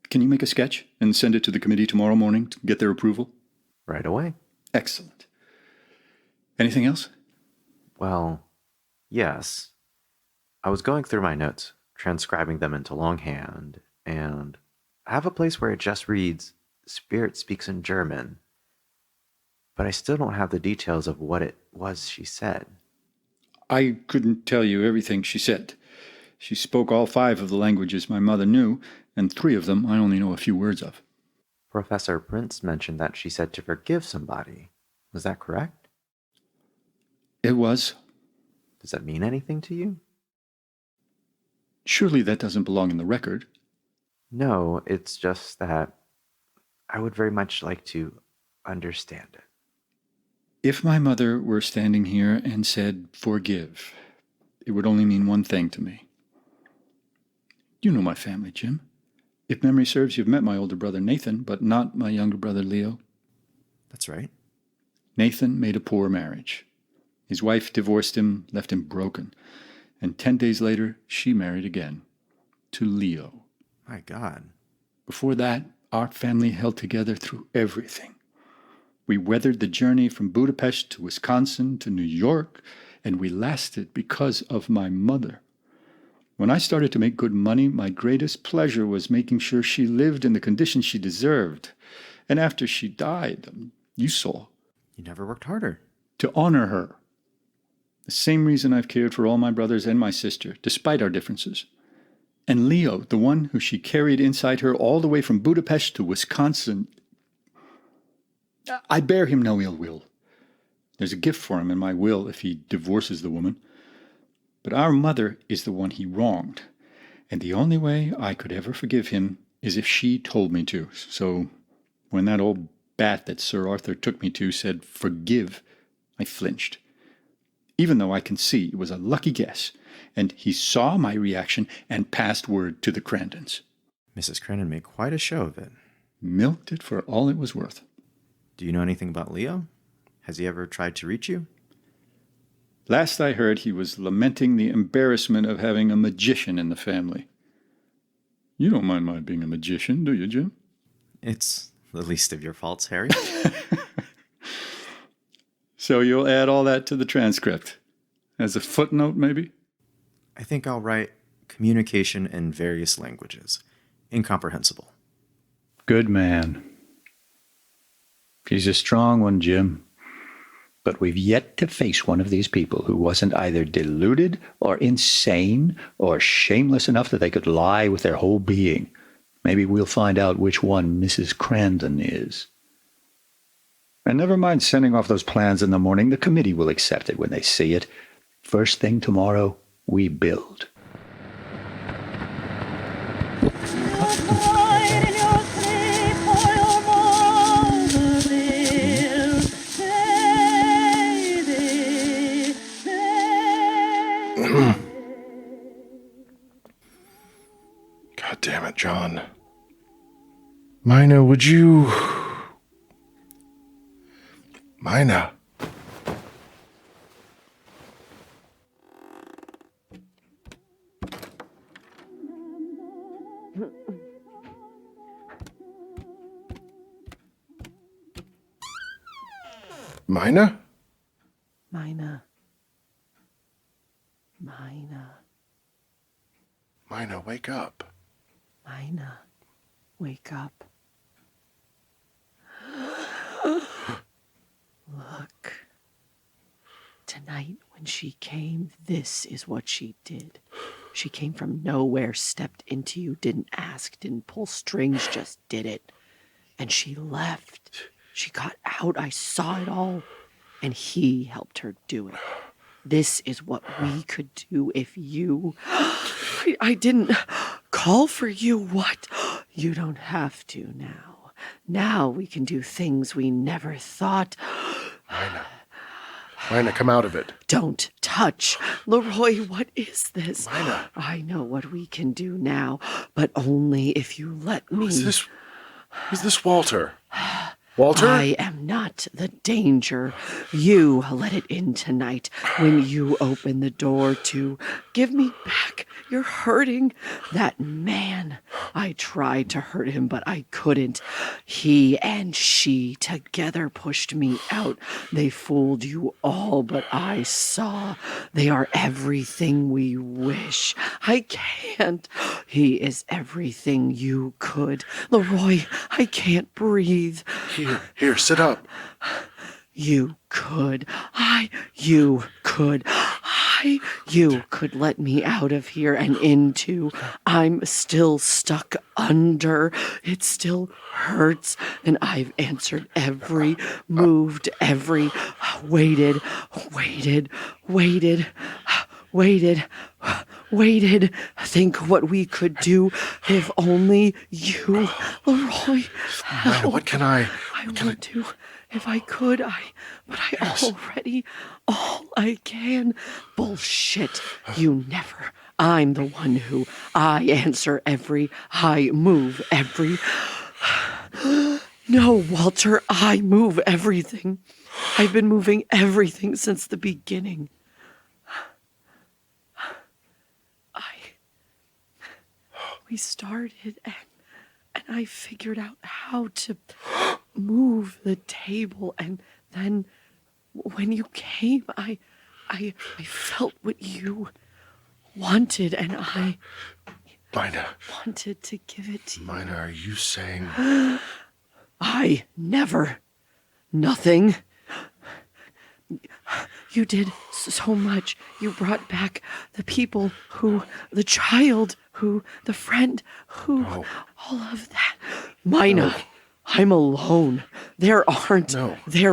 Can you make a sketch and send it to the committee tomorrow morning to get their approval? Right away. Excellent. Anything else? Well, yes. I was going through my notes, transcribing them into longhand, and I have a place where it just reads, Spirit speaks in German. But I still don't have the details of what it was she said. I couldn't tell you everything she said. She spoke all 5 of the languages my mother knew, and 3 of them I only know a few words of. Professor Prince mentioned that she said to forgive somebody. Was that correct? It was. Does that mean anything to you? Surely that doesn't belong in the record. No, it's just that I would very much like to understand it. If my mother were standing here and said, forgive, it would only mean one thing to me. You know my family, Jim. If memory serves, you've met my older brother Nathan, but not my younger brother Leo. That's right. Nathan made a poor marriage. His wife divorced him, left him broken. And 10 days later, she married again. To Leo. My God. Before that, our family held together through everything. We weathered the journey from Budapest to Wisconsin to New York, and we lasted because of my mother. When I started to make good money, my greatest pleasure was making sure she lived in the conditions she deserved. And after she died, you saw. You never worked harder. To honor her. The same reason I've cared for all my brothers and my sister, despite our differences. And Leo, the one who she carried inside her all the way from Budapest to Wisconsin, I bear him no ill will. There's a gift for him in my will if he divorces the woman. But our mother is the one he wronged, and the only way I could ever forgive him is if she told me to. So when that old bat that Sir Arthur took me to said, forgive, I flinched. even though I can see it was a lucky guess, and he saw my reaction and passed word to the Crandons. Mrs. Crandon made quite a show of it. Milked it for all it was worth. Do you know anything about Leo? Has he ever tried to reach you? Last I heard, he was lamenting the embarrassment of having a magician in the family. You don't mind my being a magician, do you, Jim? It's the least of your faults, Harry. So you'll add all that to the transcript? As a footnote, maybe? I think I'll write communication in various languages. Incomprehensible. Good man. He's a strong one, Jim. But we've yet to face one of these people who wasn't either deluded or insane or shameless enough that they could lie with their whole being. Maybe we'll find out which one Mrs. Crandon is. And never mind sending off those plans in the morning. The committee will accept it when they see it. First thing tomorrow, we build. God damn it, John. Mina, would you... Mina. Mina? Mina. Mina. Mina, wake up. Mina, wake up. Look. Tonight when she came, this is what she did. She came from nowhere, stepped into you, didn't ask, didn't pull strings, just did it. And she left. She got out. I saw it all. And he helped her do it. This is what we could do if you... I didn't call for you. What? You don't have to now. Now we can do things we never thought. Mina, come out of it. Don't touch. LeRoy, what is this? Mina. I know what we can do now, but only if you let me. Is this Walter? Walter? I am not the danger. You let it in tonight when you open the door to give me back. You're hurting that man. I tried to hurt him, but I couldn't. He and she together pushed me out. They fooled you all, but I saw. They are everything we wish. I can't. He is everything you could. LeRoy, I can't breathe. Here, sit up. You could let me out of here and into. I'm still stuck under. It still hurts. And I've answered every, moved every, waited. Think what we could do if only you, LeRoy. Mina, what can I... I would do if I could, but I already, all I can. Bullshit. You never. I'm the one who, I answer every, I move every. No, Walter, I move everything. I've been moving everything since the beginning. We started and I figured out how to move the table, and then when you came, I felt what you wanted, and I Mina. wanted to give it to you. Mina, are you saying... I never. Nothing. You did so much. You brought back the people who, the child who, the friend who, all of that. Mina, I'm alone. There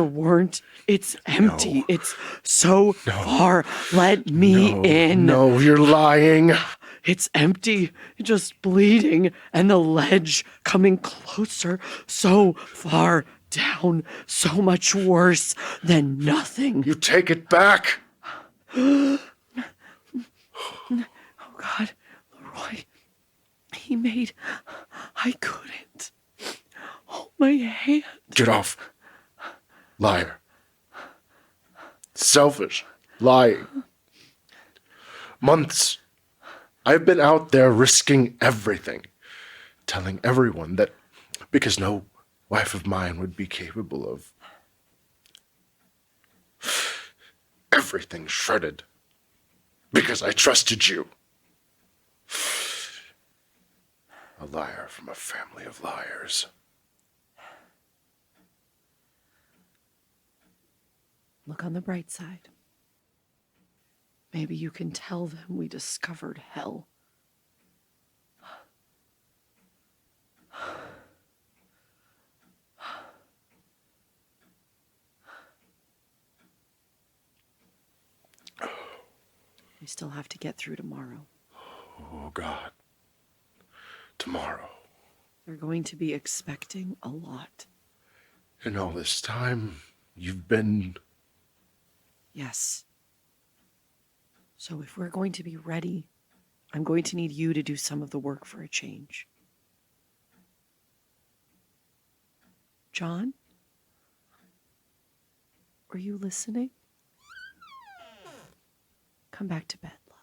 weren't. It's empty. It's so far. Let me in. No, you're lying. It's empty, just bleeding, and the ledge coming closer, so far down, so much worse than nothing. You take it back. Oh, God. LeRoy. He made... I couldn't. Hold my hand. Get off. Liar. Selfish. Lying. Months. I've been out there risking everything. Telling everyone that because no wife of mine would be capable of everything shredded. Because I trusted you. A liar from a family of liars. Look on the bright side. Maybe you can tell them we discovered hell. We still have to get through tomorrow. Oh, God. Tomorrow. They're going to be expecting a lot. And all this time, you've been... Yes. So if we're going to be ready, I'm going to need you to do some of the work for a change. John? Are you listening? Come back to bed, love.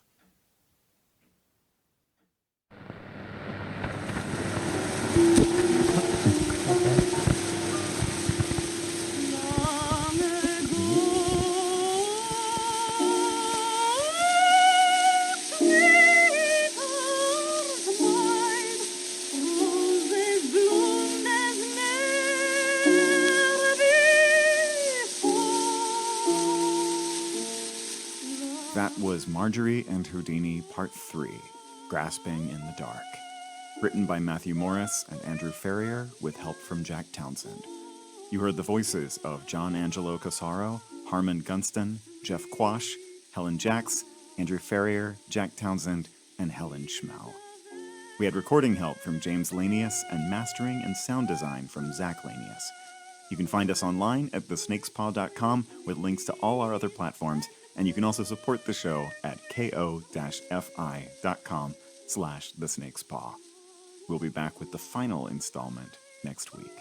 That was Margery and Houdini Part 3, Grasping in the Dark. Written by Matthew Morris and Andrew Farrier with help from Jack Townsend. You heard the voices of John Angelo Cassaro, Harmon Gunston, Jeff Quach, Helen Jaksch, Andrew Farrier, Jack Townsend, and Helen Schmehl. We had recording help from James Lanius and mastering and sound design from Zach Lanius. You can find us online at thesnakespaw.com with links to all our other platforms, and you can also support the show at ko-fi.com/thesnakespaw. We'll be back with the final installment next week.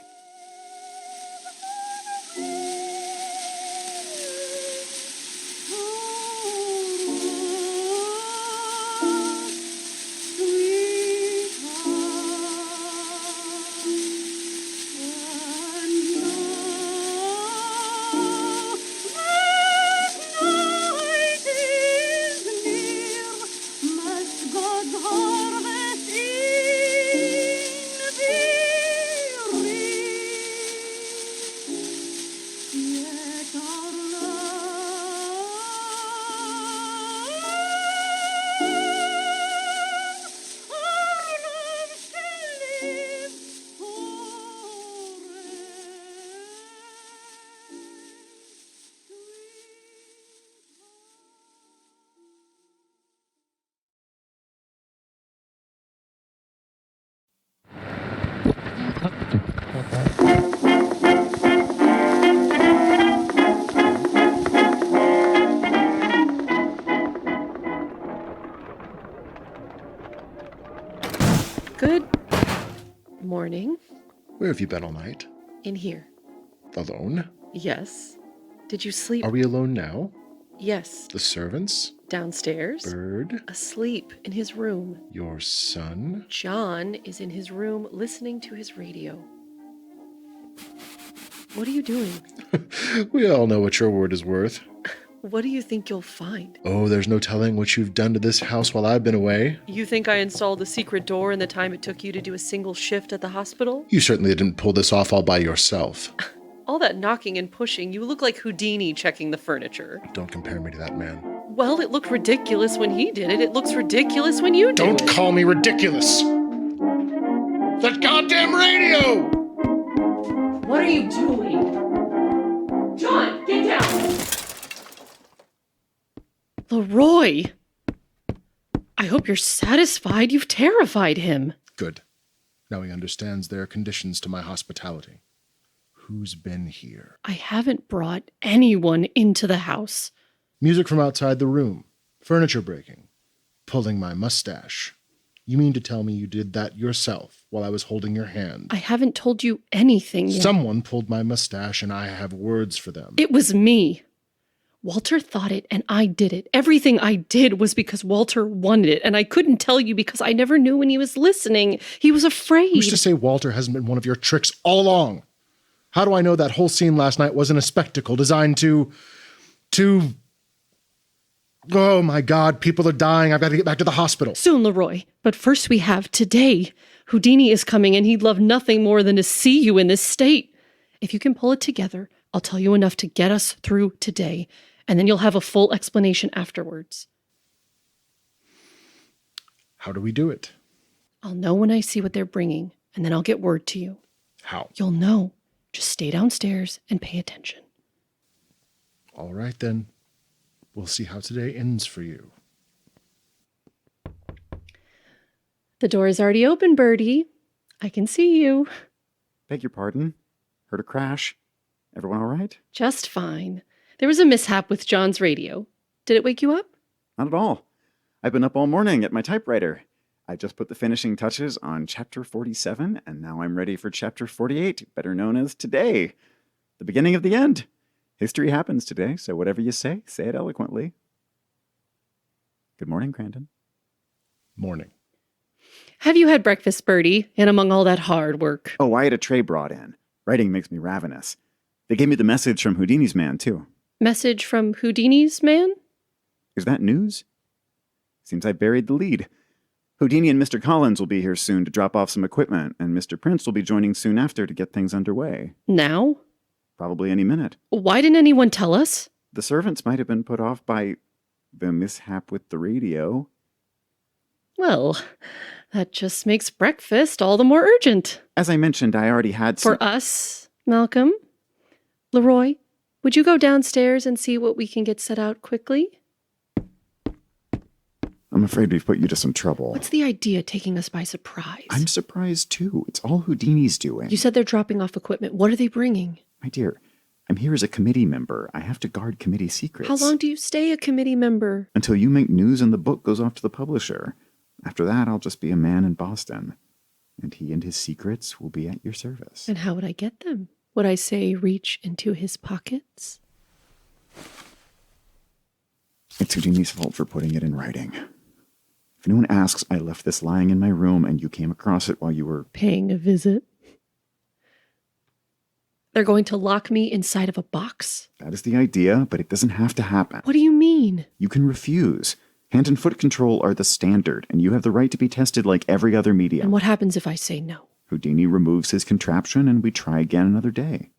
Good morning. Where have you been all night? In here. Alone? Yes. Did you sleep? Are we alone now? Yes. The servants? Downstairs. Bird? Asleep in his room. Your son? John is in his room listening to his radio. What are you doing? We all know what your word is worth. What do you think you'll find? Oh, there's no telling what you've done to this house while I've been away. You think I installed the secret door in the time it took you to do a single shift at the hospital? You certainly didn't pull this off all by yourself. All that knocking and pushing, you look like Houdini checking the furniture. Don't compare me to that man. Well, it looked ridiculous when he did it. It looks ridiculous when you do it. Don't call me ridiculous! That goddamn radio! What are you doing? John, get down! LeRoy! I hope you're satisfied. You've terrified him. Good. Now he understands there are conditions to my hospitality. Who's been here? I haven't brought anyone into the house. Music from outside the room. Furniture breaking. Pulling my mustache. You mean to tell me you did that yourself while I was holding your hand? I haven't told you anything yet. Someone pulled my mustache and I have words for them. It was me. Walter thought it and I did it. Everything I did was because Walter wanted it, and I couldn't tell you because I never knew when he was listening. He was afraid. Who's to say Walter hasn't been one of your tricks all along? How do I know that whole scene last night wasn't a spectacle designed to... Oh my God, people are dying. I've got to get back to the hospital. Soon, LeRoy. But first we have today. Houdini is coming and he'd love nothing more than to see you in this state. If you can pull it together, I'll tell you enough to get us through today, and then you'll have a full explanation afterwards. How do we do it? I'll know when I see what they're bringing, and then I'll get word to you. How? You'll know. Just stay downstairs and pay attention. All right, then. We'll see how today ends for you. The door is already open, Birdie. I can see you. Beg your pardon? Heard a crash? Everyone all right? Just fine. There was a mishap with John's radio. Did it wake you up? Not at all. I've been up all morning at my typewriter. I just put the finishing touches on Chapter 47, and now I'm ready for Chapter 48, better known as Today. The beginning of the end. History happens today, so whatever you say it eloquently. Good morning, Crandon. Morning. Have you had breakfast, Birdie, and among all that hard work? Oh, I had a tray brought in. Writing makes me ravenous. They gave me the message from Houdini's man, too. Message from Houdini's man? Is that news? Seems I buried the lead. Houdini and Mr. Collins will be here soon to drop off some equipment, and Mr. Prince will be joining soon after to get things underway. Now? Probably any minute. Why didn't anyone tell us? The servants might have been put off by the mishap with the radio. Well, that just makes breakfast all the more urgent. As I mentioned, I already had some... For us, Malcolm? LeRoy, would you go downstairs and see what we can get set out quickly? I'm afraid we've put you to some trouble. What's the idea taking us by surprise? I'm surprised, too. It's all Houdini's doing. You said they're dropping off equipment. What are they bringing? My dear, I'm here as a committee member. I have to guard committee secrets. How long do you stay a committee member? Until you make news and the book goes off to the publisher. After that, I'll just be a man in Boston. And he and his secrets will be at your service. And how would I get them? Would I say reach into his pockets? It's Houdini's fault for putting it in writing. If anyone asks, I left this lying in my room and you came across it while you were... Paying a visit. They're going to lock me inside of a box? That is the idea, but it doesn't have to happen. What do you mean? You can refuse. Hand and foot control are the standard, and you have the right to be tested like every other medium. And what happens if I say no? Houdini removes his contraption and we try again another day.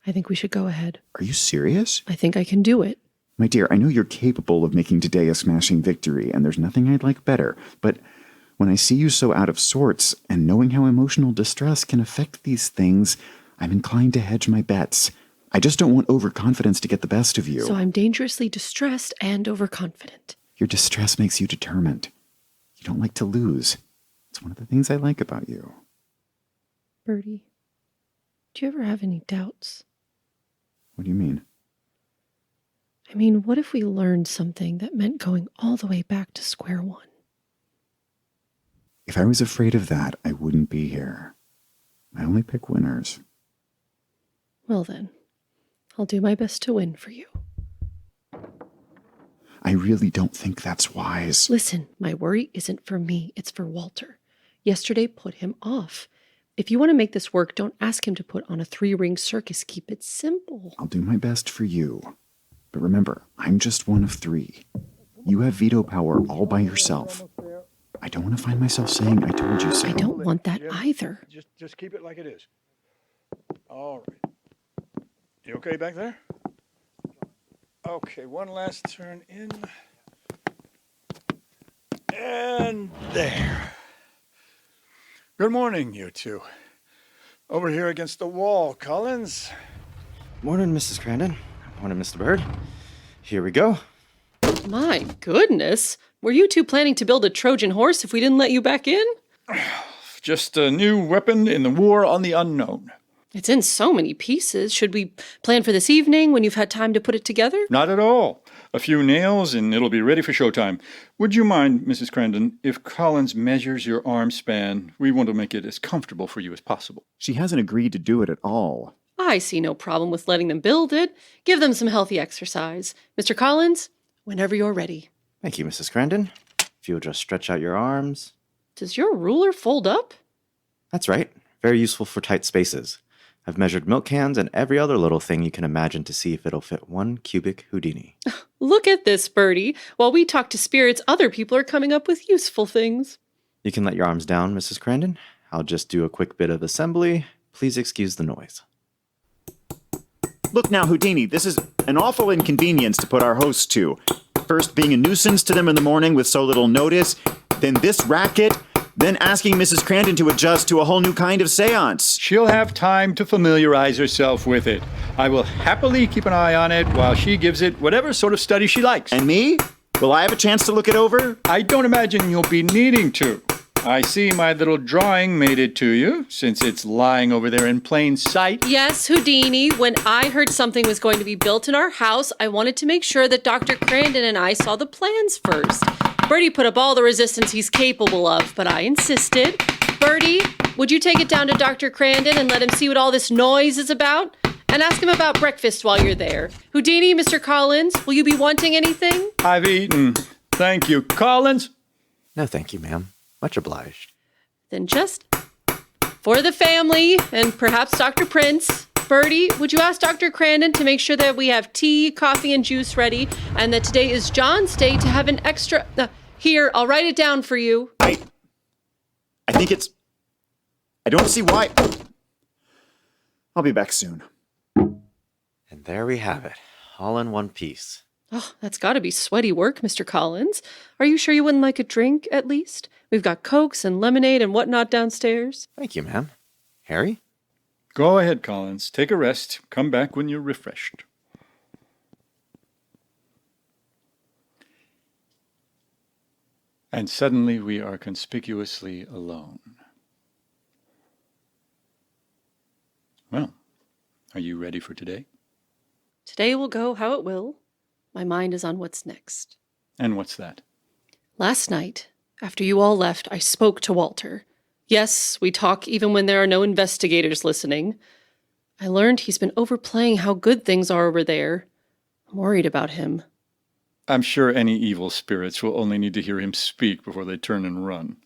I think we should go ahead. Are you serious? I think I can do it. My dear, I know you're capable of making today a smashing victory, and there's nothing I'd like better, but when I see you so out of sorts, and knowing how emotional distress can affect these things, I'm inclined to hedge my bets. I just don't want overconfidence to get the best of you. So I'm dangerously distressed and overconfident. Your distress makes you determined. You don't like to lose. It's one of the things I like about you. Birdie, do you ever have any doubts? What do you mean? I mean, what if we learned something that meant going all the way back to square one? If I was afraid of that, I wouldn't be here. I only pick winners. Well then, I'll do my best to win for you. I really don't think that's wise. Listen, my worry isn't for me, it's for Walter. Yesterday put him off. If you want to make this work, don't ask him to put on a 3-ring circus. Keep it simple. I'll do my best for you. But remember, I'm just one of 3. You have veto power all by yourself. I don't want to find myself saying I told you so. I don't want that either. Just keep it like it is. All right. You okay back there? Okay, one last turn in. And there. Good morning, you two. Over here against the wall, Collins. Morning, Mrs. Crandon. Morning, Mr. Bird. Here we go. My goodness. Were you two planning to build a Trojan horse if we didn't let you back in? Just a new weapon in the war on the unknown. It's in so many pieces. Should we plan for this evening when you've had time to put it together? Not at all. A few nails and it'll be ready for showtime. Would you mind, Mrs. Crandon, if Collins measures your arm span? We want to make it as comfortable for you as possible. She hasn't agreed to do it at all. I see no problem with letting them build it. Give them some healthy exercise. Mr. Collins, whenever you're ready. Thank you, Mrs. Crandon. If you'll just stretch out your arms. Does your ruler fold up? That's right. Very useful for tight spaces. I've measured milk cans and every other little thing you can imagine to see if it'll fit 1 cubic Houdini. Look at this, Birdie. While we talk to spirits, other people are coming up with useful things. You can let your arms down, Mrs. Crandon. I'll just do a quick bit of assembly. Please excuse the noise. Look now, Houdini, this is an awful inconvenience to put our hosts to. First being a nuisance to them in the morning with so little notice, then this racket, then asking Mrs. Crandon to adjust to a whole new kind of séance. She'll have time to familiarize herself with it. I will happily keep an eye on it while she gives it whatever sort of study she likes. And me? Will I have a chance to look it over? I don't imagine you'll be needing to. I see my little drawing made it to you, since it's lying over there in plain sight. Yes, Houdini, when I heard something was going to be built in our house, I wanted to make sure that Dr. Crandon and I saw the plans first. Bertie put up all the resistance he's capable of, but I insisted. Bertie, would you take it down to Dr. Crandon and let him see what all this noise is about? And ask him about breakfast while you're there. Houdini, Mr. Collins, will you be wanting anything? I've eaten. Thank you. Collins? No, thank you, ma'am. Much obliged. Then just for the family and perhaps Dr. Prince. Bertie, would you ask Dr. Crandon to make sure that we have tea, coffee, and juice ready, and that today is John's day to have an extra... here, I'll write it down for you. I think it's... I don't see why... I'll be back soon. And there we have it. All in one piece. Oh, that's got to be sweaty work, Mr. Collins. Are you sure you wouldn't like a drink, at least? We've got Cokes and lemonade and whatnot downstairs. Thank you, ma'am. Harry? Go ahead, Collins. Take a rest. Come back when you're refreshed. And suddenly we are conspicuously alone. Well, are you ready for today? Today will go how it will. My mind is on what's next. And what's that? Last night, after you all left, I spoke to Walter. Yes, we talk even when there are no investigators listening. I learned he's been overplaying how good things are over there. I'm worried about him. I'm sure any evil spirits will only need to hear him speak before they turn and run.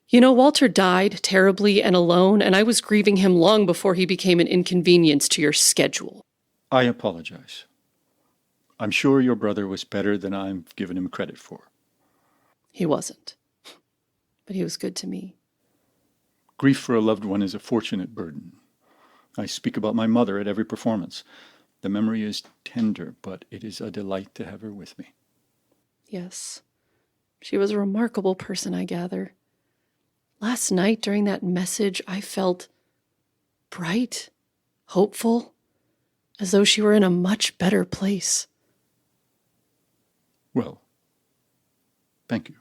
You know, Walter died terribly and alone, and I was grieving him long before he became an inconvenience to your schedule. I apologize. I'm sure your brother was better than I've given him credit for. He wasn't. But he was good to me. Grief for a loved one is a fortunate burden. I speak about my mother at every performance. The memory is tender, but it is a delight to have her with me. Yes. She was a remarkable person, I gather. Last night, during that message, I felt bright, hopeful, as though she were in a much better place. Well, thank you.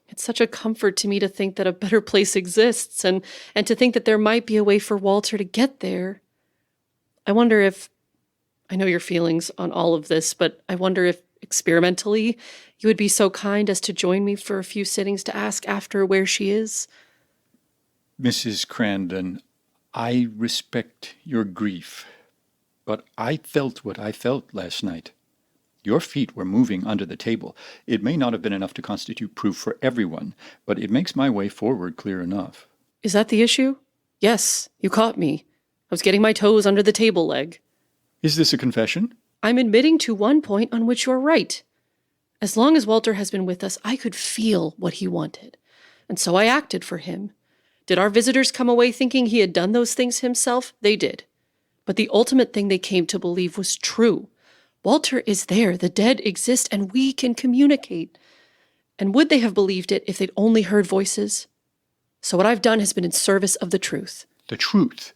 It's such a comfort to me to think that a better place exists and to think that there might be a way for Walter to get there. I wonder if, I know your feelings on all of this, but I wonder if experimentally you would be so kind as to join me for a few sittings to ask after where she is. Mrs. Crandon, I respect your grief, but I felt what I felt last night. Your feet were moving under the table. It may not have been enough to constitute proof for everyone, but it makes my way forward clear enough. Is that the issue? Yes, you caught me. I was getting my toes under the table leg. Is this a confession? I'm admitting to one point on which you're right. As long as Walter has been with us, I could feel what he wanted. And so I acted for him. Did our visitors come away thinking he had done those things himself? They did. But the ultimate thing they came to believe was true. Walter is there, the dead exist, and we can communicate. And would they have believed it if they'd only heard voices? So what I've done has been in service of the truth. The truth?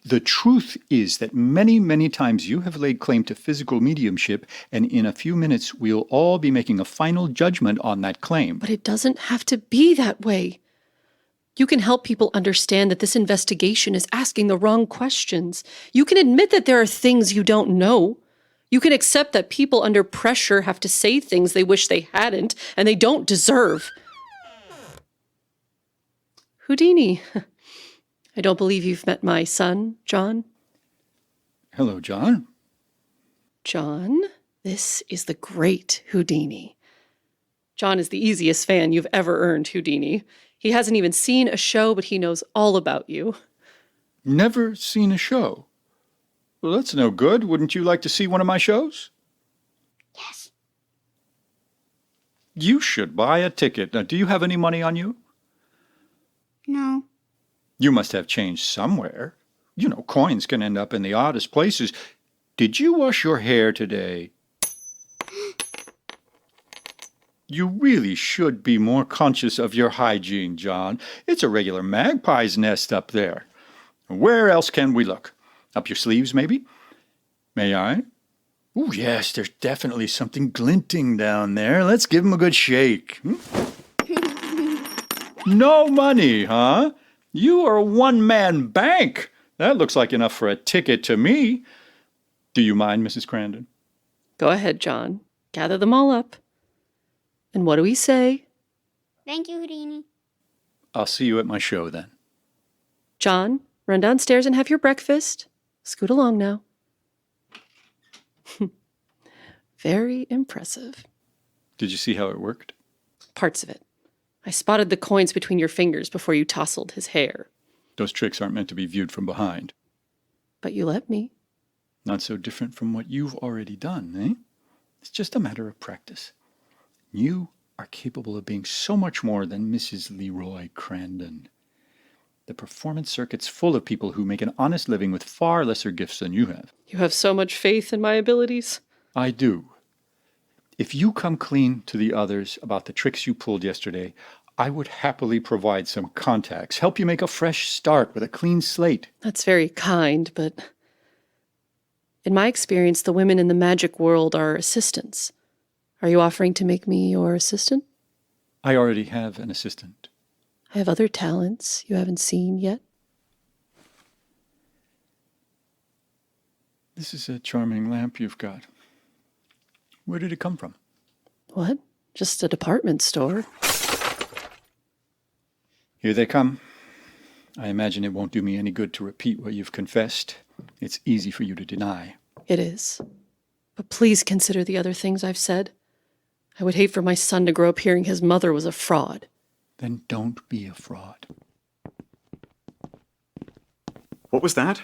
The truth is that many, many times you have laid claim to physical mediumship, and in a few minutes we'll all be making a final judgment on that claim. But it doesn't have to be that way. You can help people understand that this investigation is asking the wrong questions. You can admit that there are things you don't know. You can accept that people under pressure have to say things they wish they hadn't and they don't deserve. Houdini, I don't believe you've met my son, John. Hello, John. John, this is the great Houdini. John is the easiest fan you've ever earned, Houdini. He hasn't even seen a show, but he knows all about you. Never seen a show? Well, that's no good. Wouldn't you like to see one of my shows? Yes. You should buy a ticket. Now, do you have any money on you? No. You must have change somewhere. You know, coins can end up in the oddest places. Did you wash your hair today? You really should be more conscious of your hygiene, John. It's a regular magpie's nest up there. Where else can we look? Up your sleeves, maybe? May I? Oh, yes, there's definitely something glinting down there. Let's give him a good shake. No money, huh? You are a one-man bank. That looks like enough for a ticket to me. Do you mind, Mrs. Crandon? Go ahead, John. Gather them all up. And what do we say? Thank you, Houdini. I'll see you at my show then. John, run downstairs and have your breakfast. Scoot along now. Very impressive. Did you see how it worked? Parts of it. I spotted the coins between your fingers before you tousled his hair. Those tricks aren't meant to be viewed from behind. But you let me. Not so different from what you've already done, eh? It's just a matter of practice. You are capable of being so much more than Mrs. LeRoy Crandon. The performance circuit's full of people who make an honest living with far lesser gifts than you have. You have so much faith in my abilities. I do. If you come clean to the others about the tricks you pulled yesterday, I would happily provide some contacts, help you make a fresh start with a clean slate. That's very kind, but in my experience, the women in the magic world are assistants. Are you offering to make me your assistant? I already have an assistant. I have other talents you haven't seen yet. This is a charming lamp you've got. Where did it come from? What? Just a department store. Here they come. I imagine it won't do me any good to repeat what you've confessed. It's easy for you to deny. It is. But please consider the other things I've said. I would hate for my son to grow up hearing his mother was a fraud. Then don't be a fraud. What was that?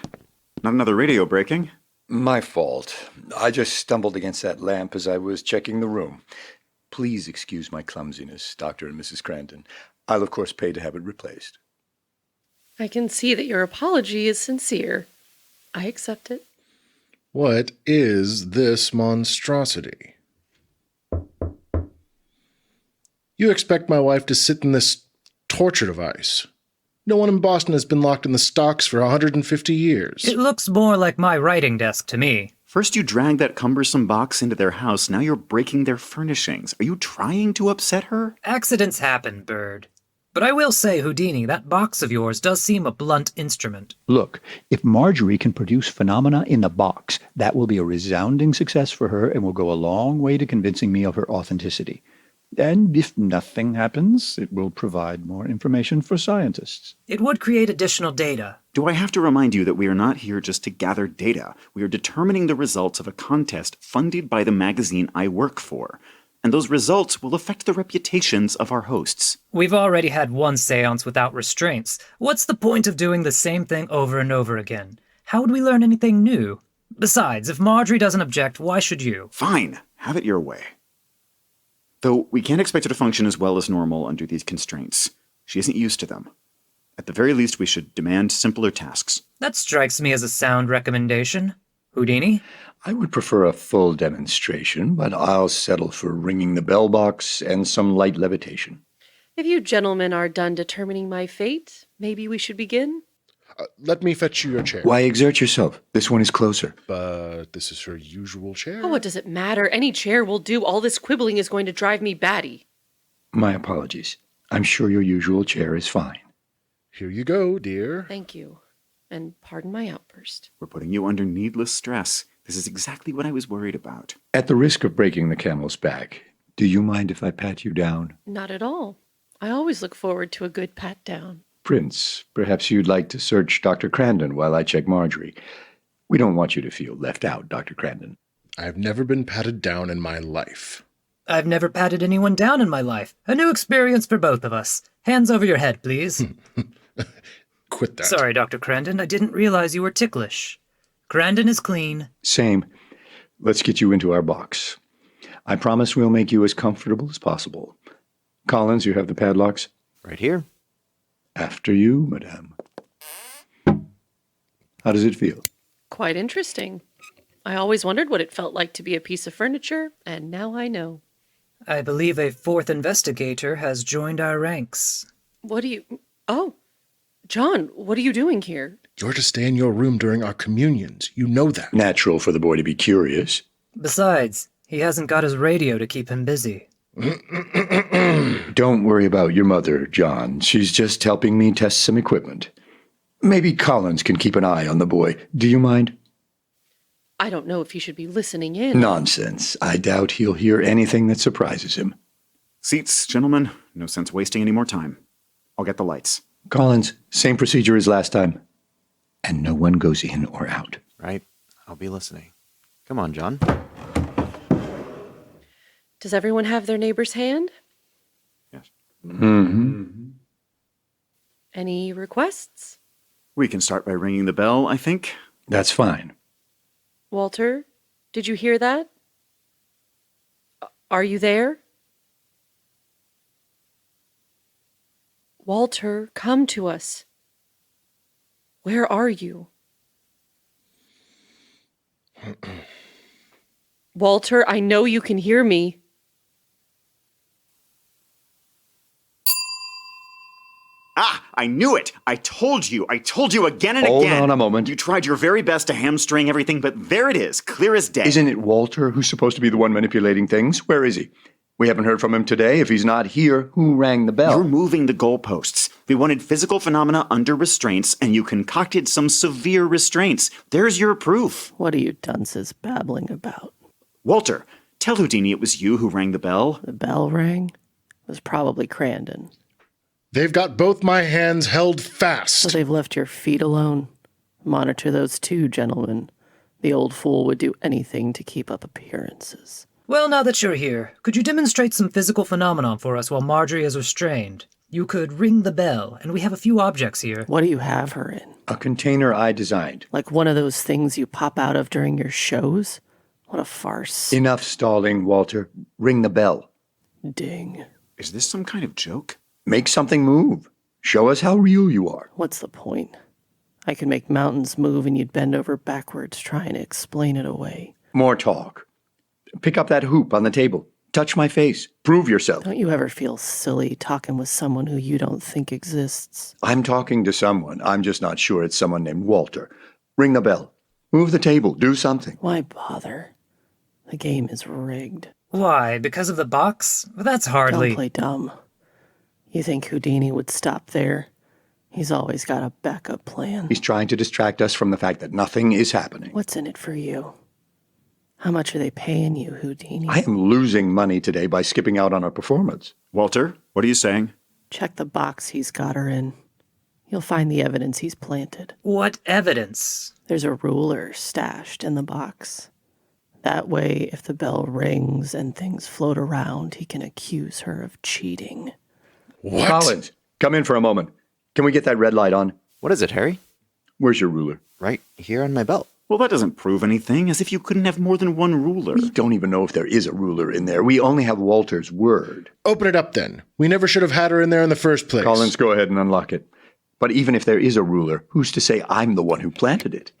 Not another radio breaking? My fault. I just stumbled against that lamp as I was checking the room. Please excuse my clumsiness, Dr. and Mrs. Crandon. I'll, of course, pay to have it replaced. I can see that your apology is sincere. I accept it. What is this monstrosity? You expect my wife to sit in this torture device? No one in Boston has been locked in the stocks for 150 years. It looks more like my writing desk to me. First you dragged that cumbersome box into their house, now you're breaking their furnishings. Are you trying to upset her? Accidents happen, Bird. But I will say, Houdini, that box of yours does seem a blunt instrument. Look, if Margery can produce phenomena in the box, that will be a resounding success for her and will go a long way to convincing me of her authenticity. And if nothing happens, it will provide more information for scientists. It would create additional data. Do I have to remind you that we are not here just to gather data? We are determining the results of a contest funded by the magazine I work for. And those results will affect the reputations of our hosts. We've already had one séance without restraints. What's the point of doing the same thing over and over again? How would we learn anything new? Besides, if Margery doesn't object, why should you? Fine. Have it your way. Though we can't expect her to function as well as normal under these constraints. She isn't used to them. At the very least, we should demand simpler tasks. That strikes me as a sound recommendation. Houdini? I would prefer a full demonstration, but I'll settle for ringing the bell box and some light levitation. If you gentlemen are done determining my fate, maybe we should begin? Let me fetch you your chair. Why exert yourself? This one is closer. But this is her usual chair. Oh, what does it matter? Any chair will do. All this quibbling is going to drive me batty. My apologies. I'm sure your usual chair is fine. Here you go, dear. Thank you. And pardon my outburst. We're putting you under needless stress. This is exactly what I was worried about. At the risk of breaking the camel's back, do you mind if I pat you down? Not at all. I always look forward to a good pat down. Prince, perhaps you'd like to search Dr. Crandon while I check Margery. We don't want you to feel left out, Dr. Crandon. I've never been patted down in my life. I've never patted anyone down in my life. A new experience for both of us. Hands over your head, please. Quit that. Sorry, Dr. Crandon. I didn't realize you were ticklish. Crandon is clean. Same. Let's get you into our box. I promise we'll make you as comfortable as possible. Collins, you have the padlocks? Right here. After you, madame. How does it feel? Quite interesting. I always wondered what it felt like to be a piece of furniture, and now I know. I believe a fourth investigator has joined our ranks. What do you... Oh, John, what are you doing here? You're to stay in your room during our communions. You know that. Natural for the boy to be curious. Besides, he hasn't got his radio to keep him busy. Don't worry about your mother, John. She's just helping me test some equipment. Maybe Collins can keep an eye on the boy. Do you mind? I don't know if he should be listening in. Nonsense. I doubt he'll hear anything that surprises him. Seats, gentlemen. No sense wasting any more time. I'll get the lights. Collins, same procedure as last time. And no one goes in or out. Right. I'll be listening. Come on, John. Does everyone have their neighbor's hand? Yes. Mm-hmm. Any requests? We can start by ringing the bell, I think. That's fine. Walter, did you hear that? Are you there? Walter, come to us. Where are you? Walter, I know you can hear me. Ah, I knew it! I told you again and Hold again. on a moment. You tried your very best to hamstring everything, but there it is, clear as day. Isn't it Walter who's supposed to be the one manipulating things? Where is he? We haven't heard from him today. If he's not here, who rang the bell? You're moving the goalposts. We wanted physical phenomena under restraints, and you concocted some severe restraints. There's your proof. What are you dunces babbling about? Walter, tell Houdini it was you who rang the bell. The bell rang? It was probably Crandon. They've got both my hands held fast. So they've left your feet alone. Monitor those two, gentlemen. The old fool would do anything to keep up appearances. Well, now that you're here, could you demonstrate some physical phenomenon for us while Margery is restrained? You could ring the bell, and we have a few objects here. What do you have her in? A container I designed. Like one of those things you pop out of during your shows? What a farce. Enough stalling, Walter. Ring the bell. Ding. Is this some kind of joke? Make something move. Show us how real you are. What's the point? I could make mountains move and you'd bend over backwards trying to explain it away. More talk. Pick up that hoop on the table. Touch my face. Prove yourself. Don't you ever feel silly talking with someone who you don't think exists? I'm talking to someone. I'm just not sure it's someone named Walter. Ring the bell. Move the table. Do something. Why bother? The game is rigged. Why? Because of the box? Well, that's hardly... Don't play dumb. You think Houdini would stop there? He's always got a backup plan. He's trying to distract us from the fact that nothing is happening. What's in it for you? How much are they paying you, Houdini? I am losing money today by skipping out on a performance. Walter, what are you saying? Check the box he's got her in. You'll find the evidence he's planted. What evidence? There's a ruler stashed in the box. That way, if the bell rings and things float around, he can accuse her of cheating. What? Collins, come in for a moment. Can we get that red light on? What is it, Harry? Where's your ruler? Right here on my belt. Well, that doesn't prove anything, as if you couldn't have more than one ruler. We don't even know if there is a ruler in there. We only have Walter's word. Open it up, then. We never should have had her in there in the first place. Collins, go ahead and unlock it. But even if there is a ruler, who's to say I'm the one who planted it?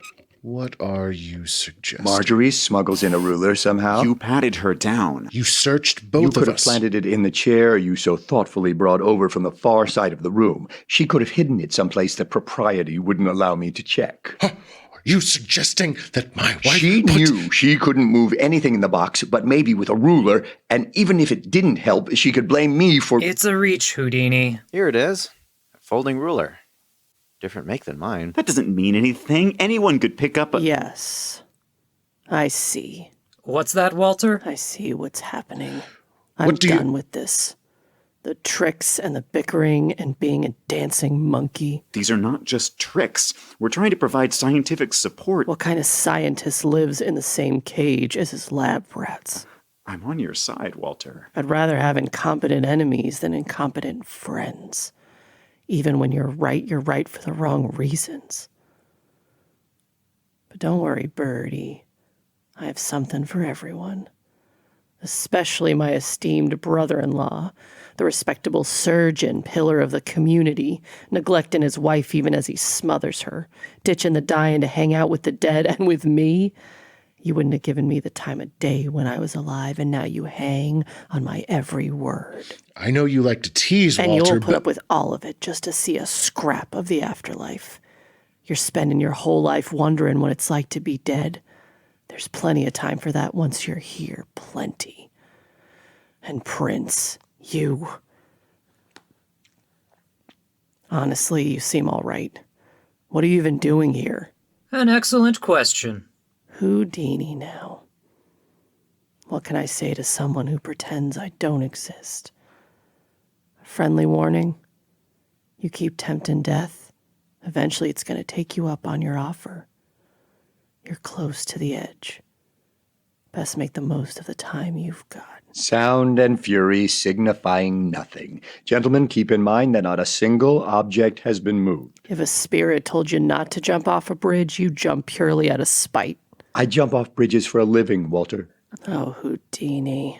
What are you suggesting? Margery smuggles in a ruler somehow. You patted her down. You searched both of us. You could have planted it in the chair you so thoughtfully brought over from the far side of the room. She could have hidden it someplace that propriety wouldn't allow me to check. Are you suggesting that my wife... She knew she couldn't move anything in the box, but maybe with a ruler, and even if it didn't help, she could blame me for... It's a reach, Houdini. Here it is. A folding ruler. different make than mine. That doesn't mean anything. Anyone could pick up a... Yes. I see. What's that, Walter? I see what's happening. I'm done with this. The tricks and the bickering and being a dancing monkey. These are not just tricks. We're trying to provide scientific support. What kind of scientist lives in the same cage as his lab rats? I'm on your side, Walter. I'd rather have incompetent enemies than incompetent friends. Even when you're right for the wrong reasons. But don't worry, Birdie. I have something for everyone. Especially my esteemed brother-in-law, the respectable surgeon, pillar of the community, neglecting his wife even as he smothers her, ditching the dying to hang out with the dead and with me. You wouldn't have given me the time of day when I was alive, and now you hang on my every word. I know you like to tease, and Walter, you'll put up with all of it just to see a scrap of the afterlife. You're spending your whole life wondering what it's like to be dead. There's plenty of time for that once you're here, plenty. And Prince, you... Honestly, you seem all right. What are you even doing here? An excellent question. Houdini now. What can I say to someone who pretends I don't exist? A friendly warning? You keep tempting death, eventually it's going to take you up on your offer. You're close to the edge. Best make the most of the time you've got. Sound and fury signifying nothing. Gentlemen, keep in mind that not a single object has been moved. If a spirit told you not to jump off a bridge, you jump purely out of spite. I jump off bridges for a living, Walter. Oh, Houdini.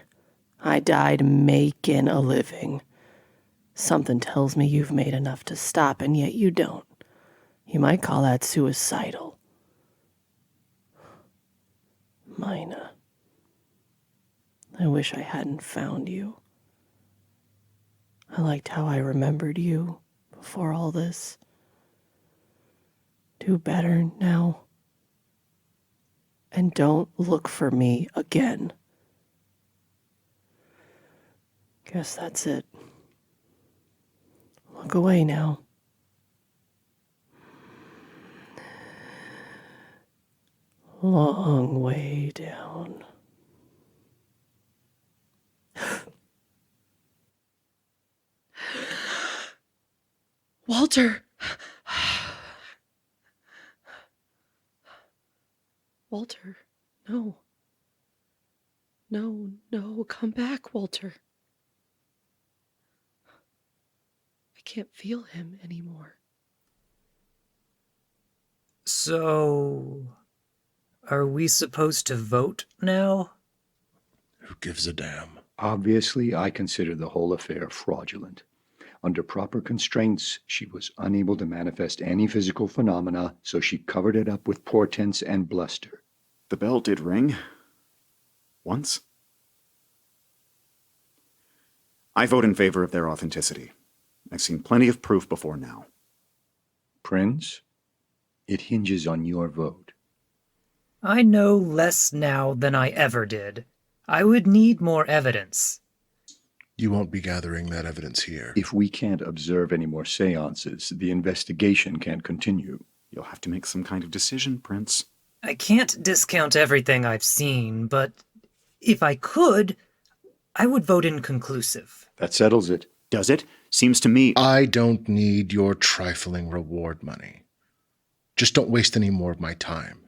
I died making a living. Something tells me you've made enough to stop, and yet you don't. You might call that suicidal. Mina. I wish I hadn't found you. I liked how I remembered you before all this. Do better now. And don't look for me again. Guess that's it. Look away now. Long way down. Walter! Walter, no. No, come back, Walter. I can't feel him anymore. So, are we supposed to vote now? Who gives a damn? Obviously, I consider the whole affair fraudulent. Under proper constraints, she was unable to manifest any physical phenomena, so she covered it up with portents and bluster. The bell did ring. Once. I vote in favor of their authenticity. I've seen plenty of proof before now. Prince, it hinges on your vote. I know less now than I ever did. I would need more evidence. You won't be gathering that evidence here. If we can't observe any more seances, the investigation can't continue. You'll have to make some kind of decision, Prince. I can't discount everything I've seen, but if I could, I would vote inconclusive. That settles it. Does it? Seems to me... I don't need your trifling reward money. Just don't waste any more of my time.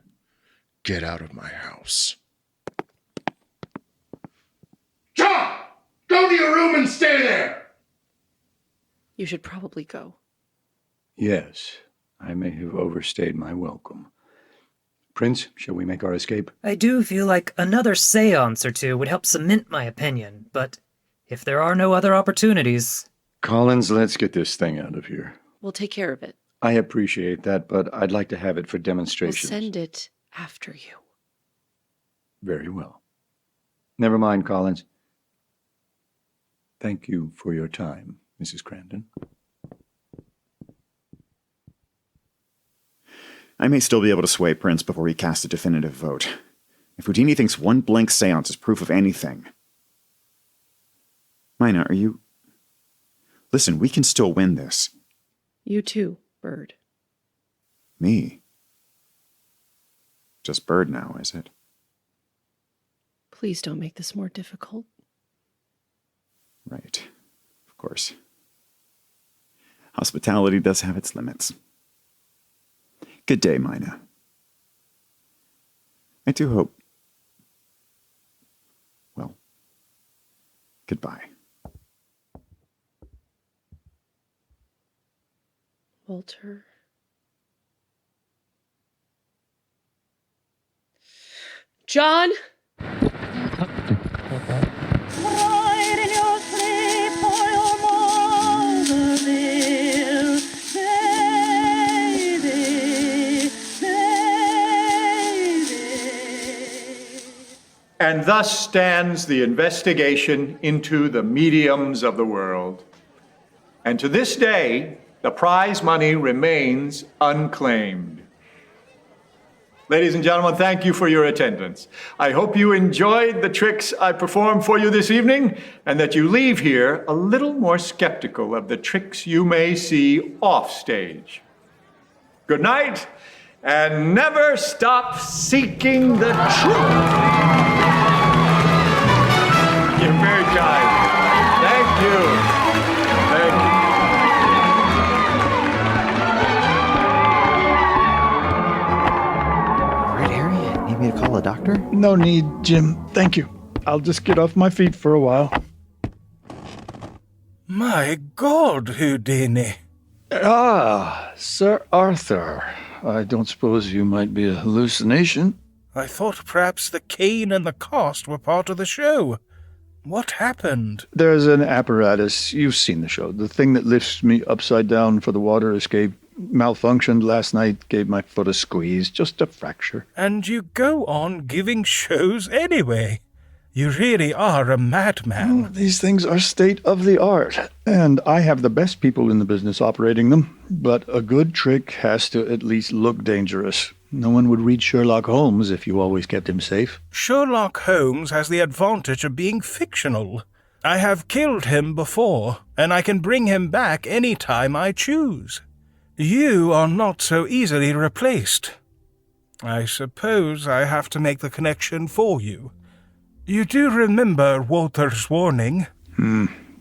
Get out of my house. John! Go to your room and stay there! You should probably go. Yes, I may have overstayed my welcome. Prince, shall we make our escape? I do feel like another seance or two would help cement my opinion, but if there are no other opportunities... Collins, let's get this thing out of here. We'll take care of it. I appreciate that, but I'd like to have it for demonstrations. We'll send it after you. Very well. Never mind, Collins. Thank you for your time, Mrs. Crandon. I may still be able to sway Prince before he casts a definitive vote. If Houdini thinks one blank seance is proof of anything... Mina, are you... Listen, we can still win this. You too, Bird. Me? Just Bird now, is it? Please don't make this more difficult. Right. Of course. Hospitality does have its limits. Good day, Mina. I do hope... Well, goodbye. Walter. John! And thus stands the investigation into the mediums of the world. And to this day, the prize money remains unclaimed. Ladies and gentlemen, thank you for your attendance. I hope you enjoyed the tricks I performed for you this evening, and that you leave here a little more skeptical of the tricks you may see off stage. Good night, and never stop seeking the truth. You're very kind. Thank you. Thank you. Need me to call a doctor? No need, Jim. Thank you. I'll just get off my feet for a while. My God, Houdini. Ah, Sir Arthur. I don't suppose you might be a hallucination. I thought perhaps the cane and the cast were part of the show. What happened? There's an apparatus. You've seen the show. The thing that lifts me upside down for the water escape malfunctioned last night, gave my foot a squeeze, just a fracture. And you go on giving shows anyway. You really are a madman. Oh, these things are state of the art, and I have the best people in the business operating them, but a good trick has to at least look dangerous. No one would read Sherlock Holmes if you always kept him safe. Sherlock Holmes has the advantage of being fictional. I have killed him before, and I can bring him back any time I choose. You are not so easily replaced. I suppose I have to make the connection for you. You do remember Walter's warning?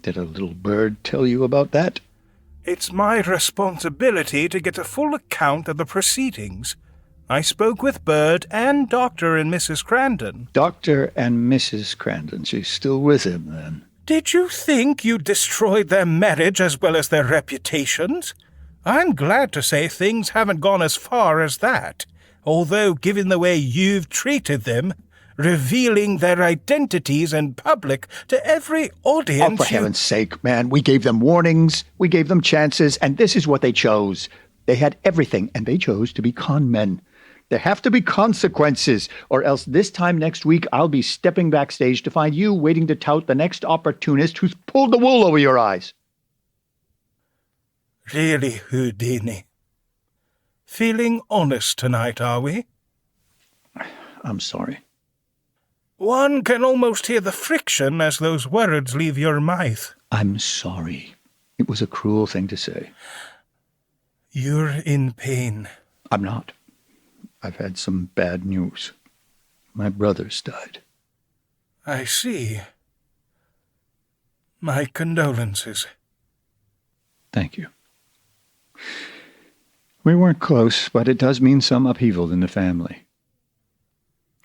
Did a little bird tell you about that? It's my responsibility to get a full account of the proceedings. I spoke with Bird and Dr. and Mrs. Crandon. Dr. and Mrs. Crandon. She's still with him, then. Did you think you destroyed their marriage as well as their reputations? I'm glad to say things haven't gone as far as that, although given the way you've treated them, revealing their identities in public to every audience... Oh, for heaven's sake, man. We gave them warnings, we gave them chances, and this is what they chose. They had everything, and they chose to be con men. There have to be consequences, or else this time next week I'll be stepping backstage to find you waiting to tout the next opportunist who's pulled the wool over your eyes. Really, Houdini? Feeling honest tonight, are we? I'm sorry. One can almost hear the friction as those words leave your mouth. I'm sorry. It was a cruel thing to say. You're in pain. I'm not. I've had some bad news. My brother's died. I see. My condolences. Thank you. We weren't close, but it does mean some upheaval in the family.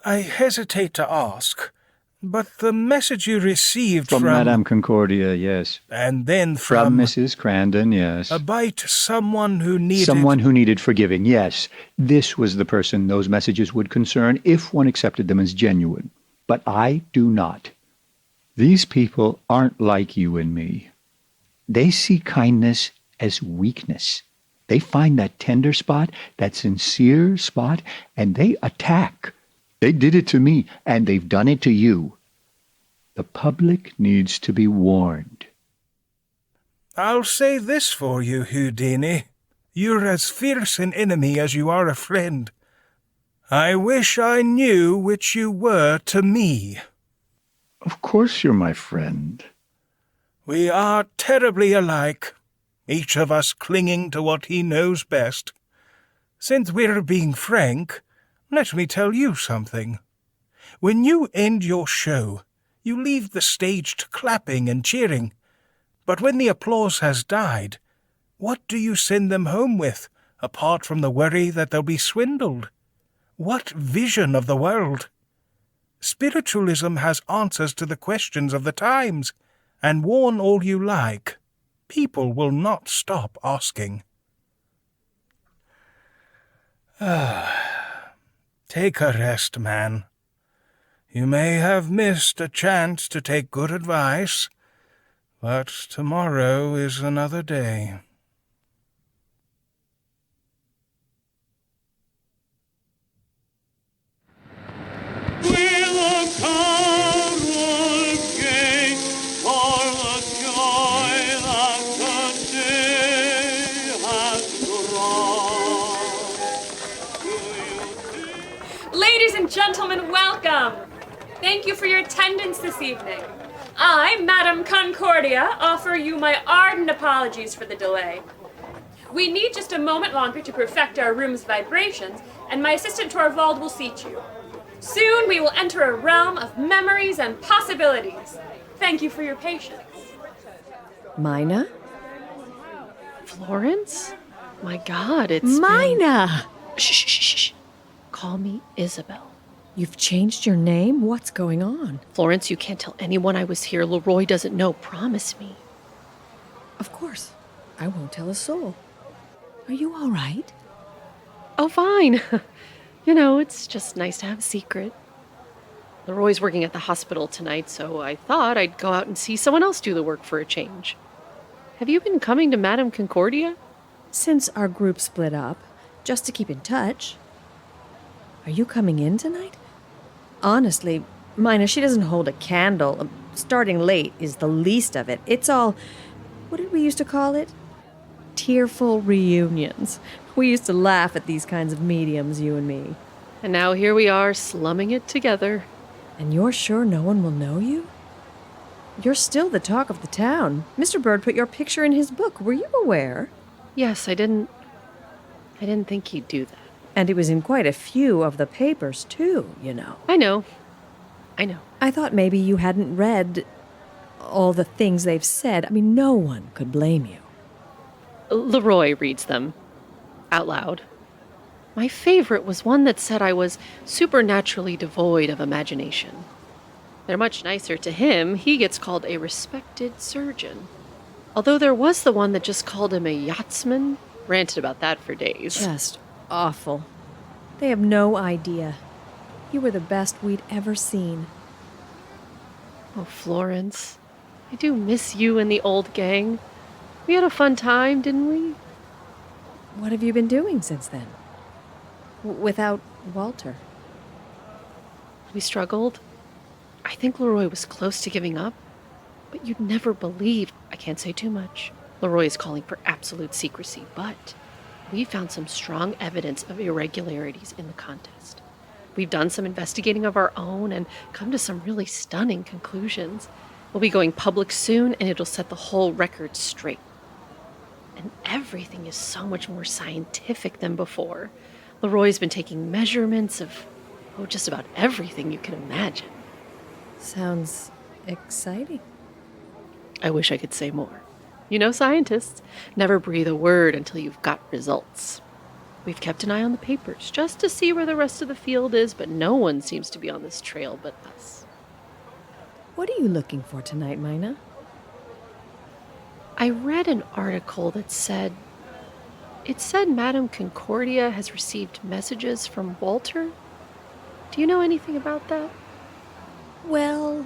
I hesitate to ask, but the message you received From Madame Concordia, yes. And then From Mrs. Crandon, yes. About someone who needed... Someone who needed forgiving, yes. This was the person those messages would concern if one accepted them as genuine. But I do not. These people aren't like you and me. They see kindness as weakness. They find that tender spot, that sincere spot, and they attack. They did it to me, and they've done it to you. The public needs to be warned. I'll say this for you, Houdini. You're as fierce an enemy as you are a friend. I wish I knew which you were to me. Of course you're my friend. We are terribly alike, each of us clinging to what he knows best. Since we're being frank, let me tell you something. When you end your show, you leave the stage to clapping and cheering. But when the applause has died, what do you send them home with, apart from the worry that they'll be swindled? What vision of the world? Spiritualism has answers to the questions of the times, and warn all you like, people will not stop asking. Take a rest, man. You may have missed a chance to take good advice, but tomorrow is another day. Ladies and gentlemen, welcome! Thank you for your attendance this evening. I, Madame Concordia, offer you my ardent apologies for the delay. We need just a moment longer to perfect our room's vibrations, and my assistant Torvald will seat you. Soon we will enter a realm of memories and possibilities. Thank you for your patience. Mina? Florence? My God, it's Mina! Shh, shh, shh, shh. Call me Isabel. You've changed your name? What's going on? Florence, you can't tell anyone I was here. LeRoy doesn't know. Promise me. Of course. I won't tell a soul. Are you all right? Oh, fine. You know, it's just nice to have a secret. LeRoy's working at the hospital tonight, so I thought I'd go out and see someone else do the work for a change. Have you been coming to Madame Concordia? Since our group split up, just to keep in touch. Are you coming in tonight? Honestly, Mina, she doesn't hold a candle. Starting late is the least of it. It's all, what did we used to call it? Tearful reunions. We used to laugh at these kinds of mediums, you and me. And now here we are, slumming it together. And you're sure no one will know you? You're still the talk of the town. Mr. Bird put your picture in his book. Were you aware? Yes, I didn't think he'd do that. And it was in quite a few of the papers, too, you know. I know. I thought maybe you hadn't read all the things they've said. I mean, no one could blame you. LeRoy reads them. Out loud. My favorite was one that said I was supernaturally devoid of imagination. They're much nicer to him. He gets called a respected surgeon. Although there was the one that just called him a yachtsman. Ranted about that for days. Just awful. They have no idea. You were the best we'd ever seen. Oh, Florence. I do miss you and the old gang. We had a fun time, didn't we? What have you been doing since then? Without Walter? We struggled. I think LeRoy was close to giving up. But you'd never believe. I can't say too much. LeRoy is calling for absolute secrecy, but we found some strong evidence of irregularities in the contest. We've done some investigating of our own and come to some really stunning conclusions. We'll be going public soon, and it'll set the whole record straight. And everything is so much more scientific than before. LeRoy's been taking measurements of, just about everything you can imagine. Sounds exciting. I wish I could say more. You know, scientists never breathe a word until you've got results. We've kept an eye on the papers just to see where the rest of the field is, but no one seems to be on this trail but us. What are you looking for tonight, Mina? I read an article that said Madame Concordia has received messages from Walter. Do you know anything about that? Well,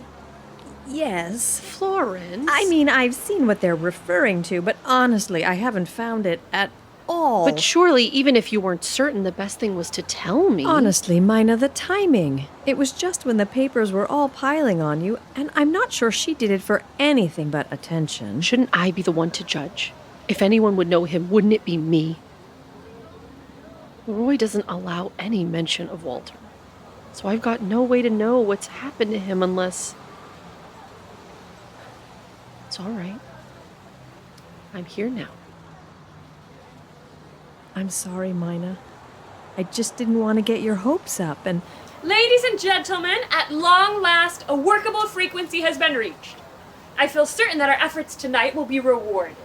yes. Florence? I mean, I've seen what they're referring to, but honestly, I haven't found it at all. But surely, even if you weren't certain, the best thing was to tell me. Honestly, Mina, the timing. It was just when the papers were all piling on you, and I'm not sure she did it for anything but attention. Shouldn't I be the one to judge? If anyone would know him, wouldn't it be me? Roy doesn't allow any mention of Walter. So I've got no way to know what's happened to him unless... It's all right. I'm here now. I'm sorry, Mina. I just didn't want to get your hopes up, and... Ladies and gentlemen, at long last, a workable frequency has been reached. I feel certain that our efforts tonight will be rewarded.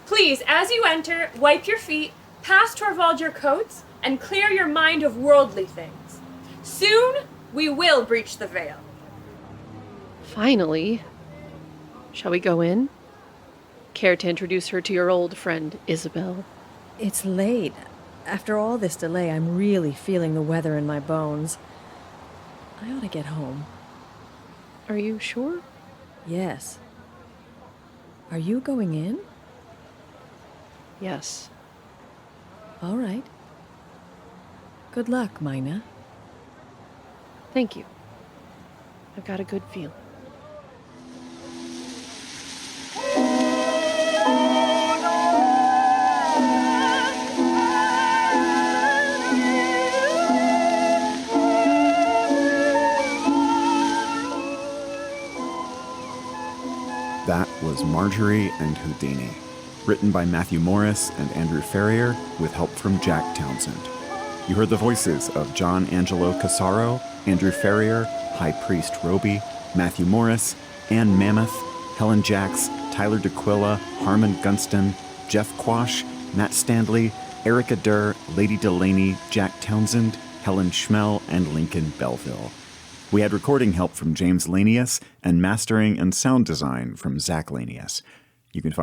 Please, as you enter, wipe your feet, pass Torvald your coats, and clear your mind of worldly things. Soon, we will breach the veil. Finally. Shall we go in? Care to introduce her to your old friend, Isabel? It's late. After all this delay, I'm really feeling the weather in my bones. I ought to get home. Are you sure? Yes. Are you going in? Yes. All right. Good luck, Mina. Thank you. I've got a good feeling. That was Margery and Houdini, written by Matthew Morris and Andrew Farrier, with help from Jack Townsend. You heard the voices of John Angelo Cassaro, Andrew Farrier, High Priest Robi, Matthew Morris, Anne Mammoth, Helen Jaksch, Tyler DeQuilla, Harmon Gunston, Jeff Quach, Matt Standley, Erica Durr, Lady Delaney, Jack Townsend, Helen Schmehl, and Lincoln Belleville. We had recording help from James Lanius and mastering and sound design from Zach Lanius. You can find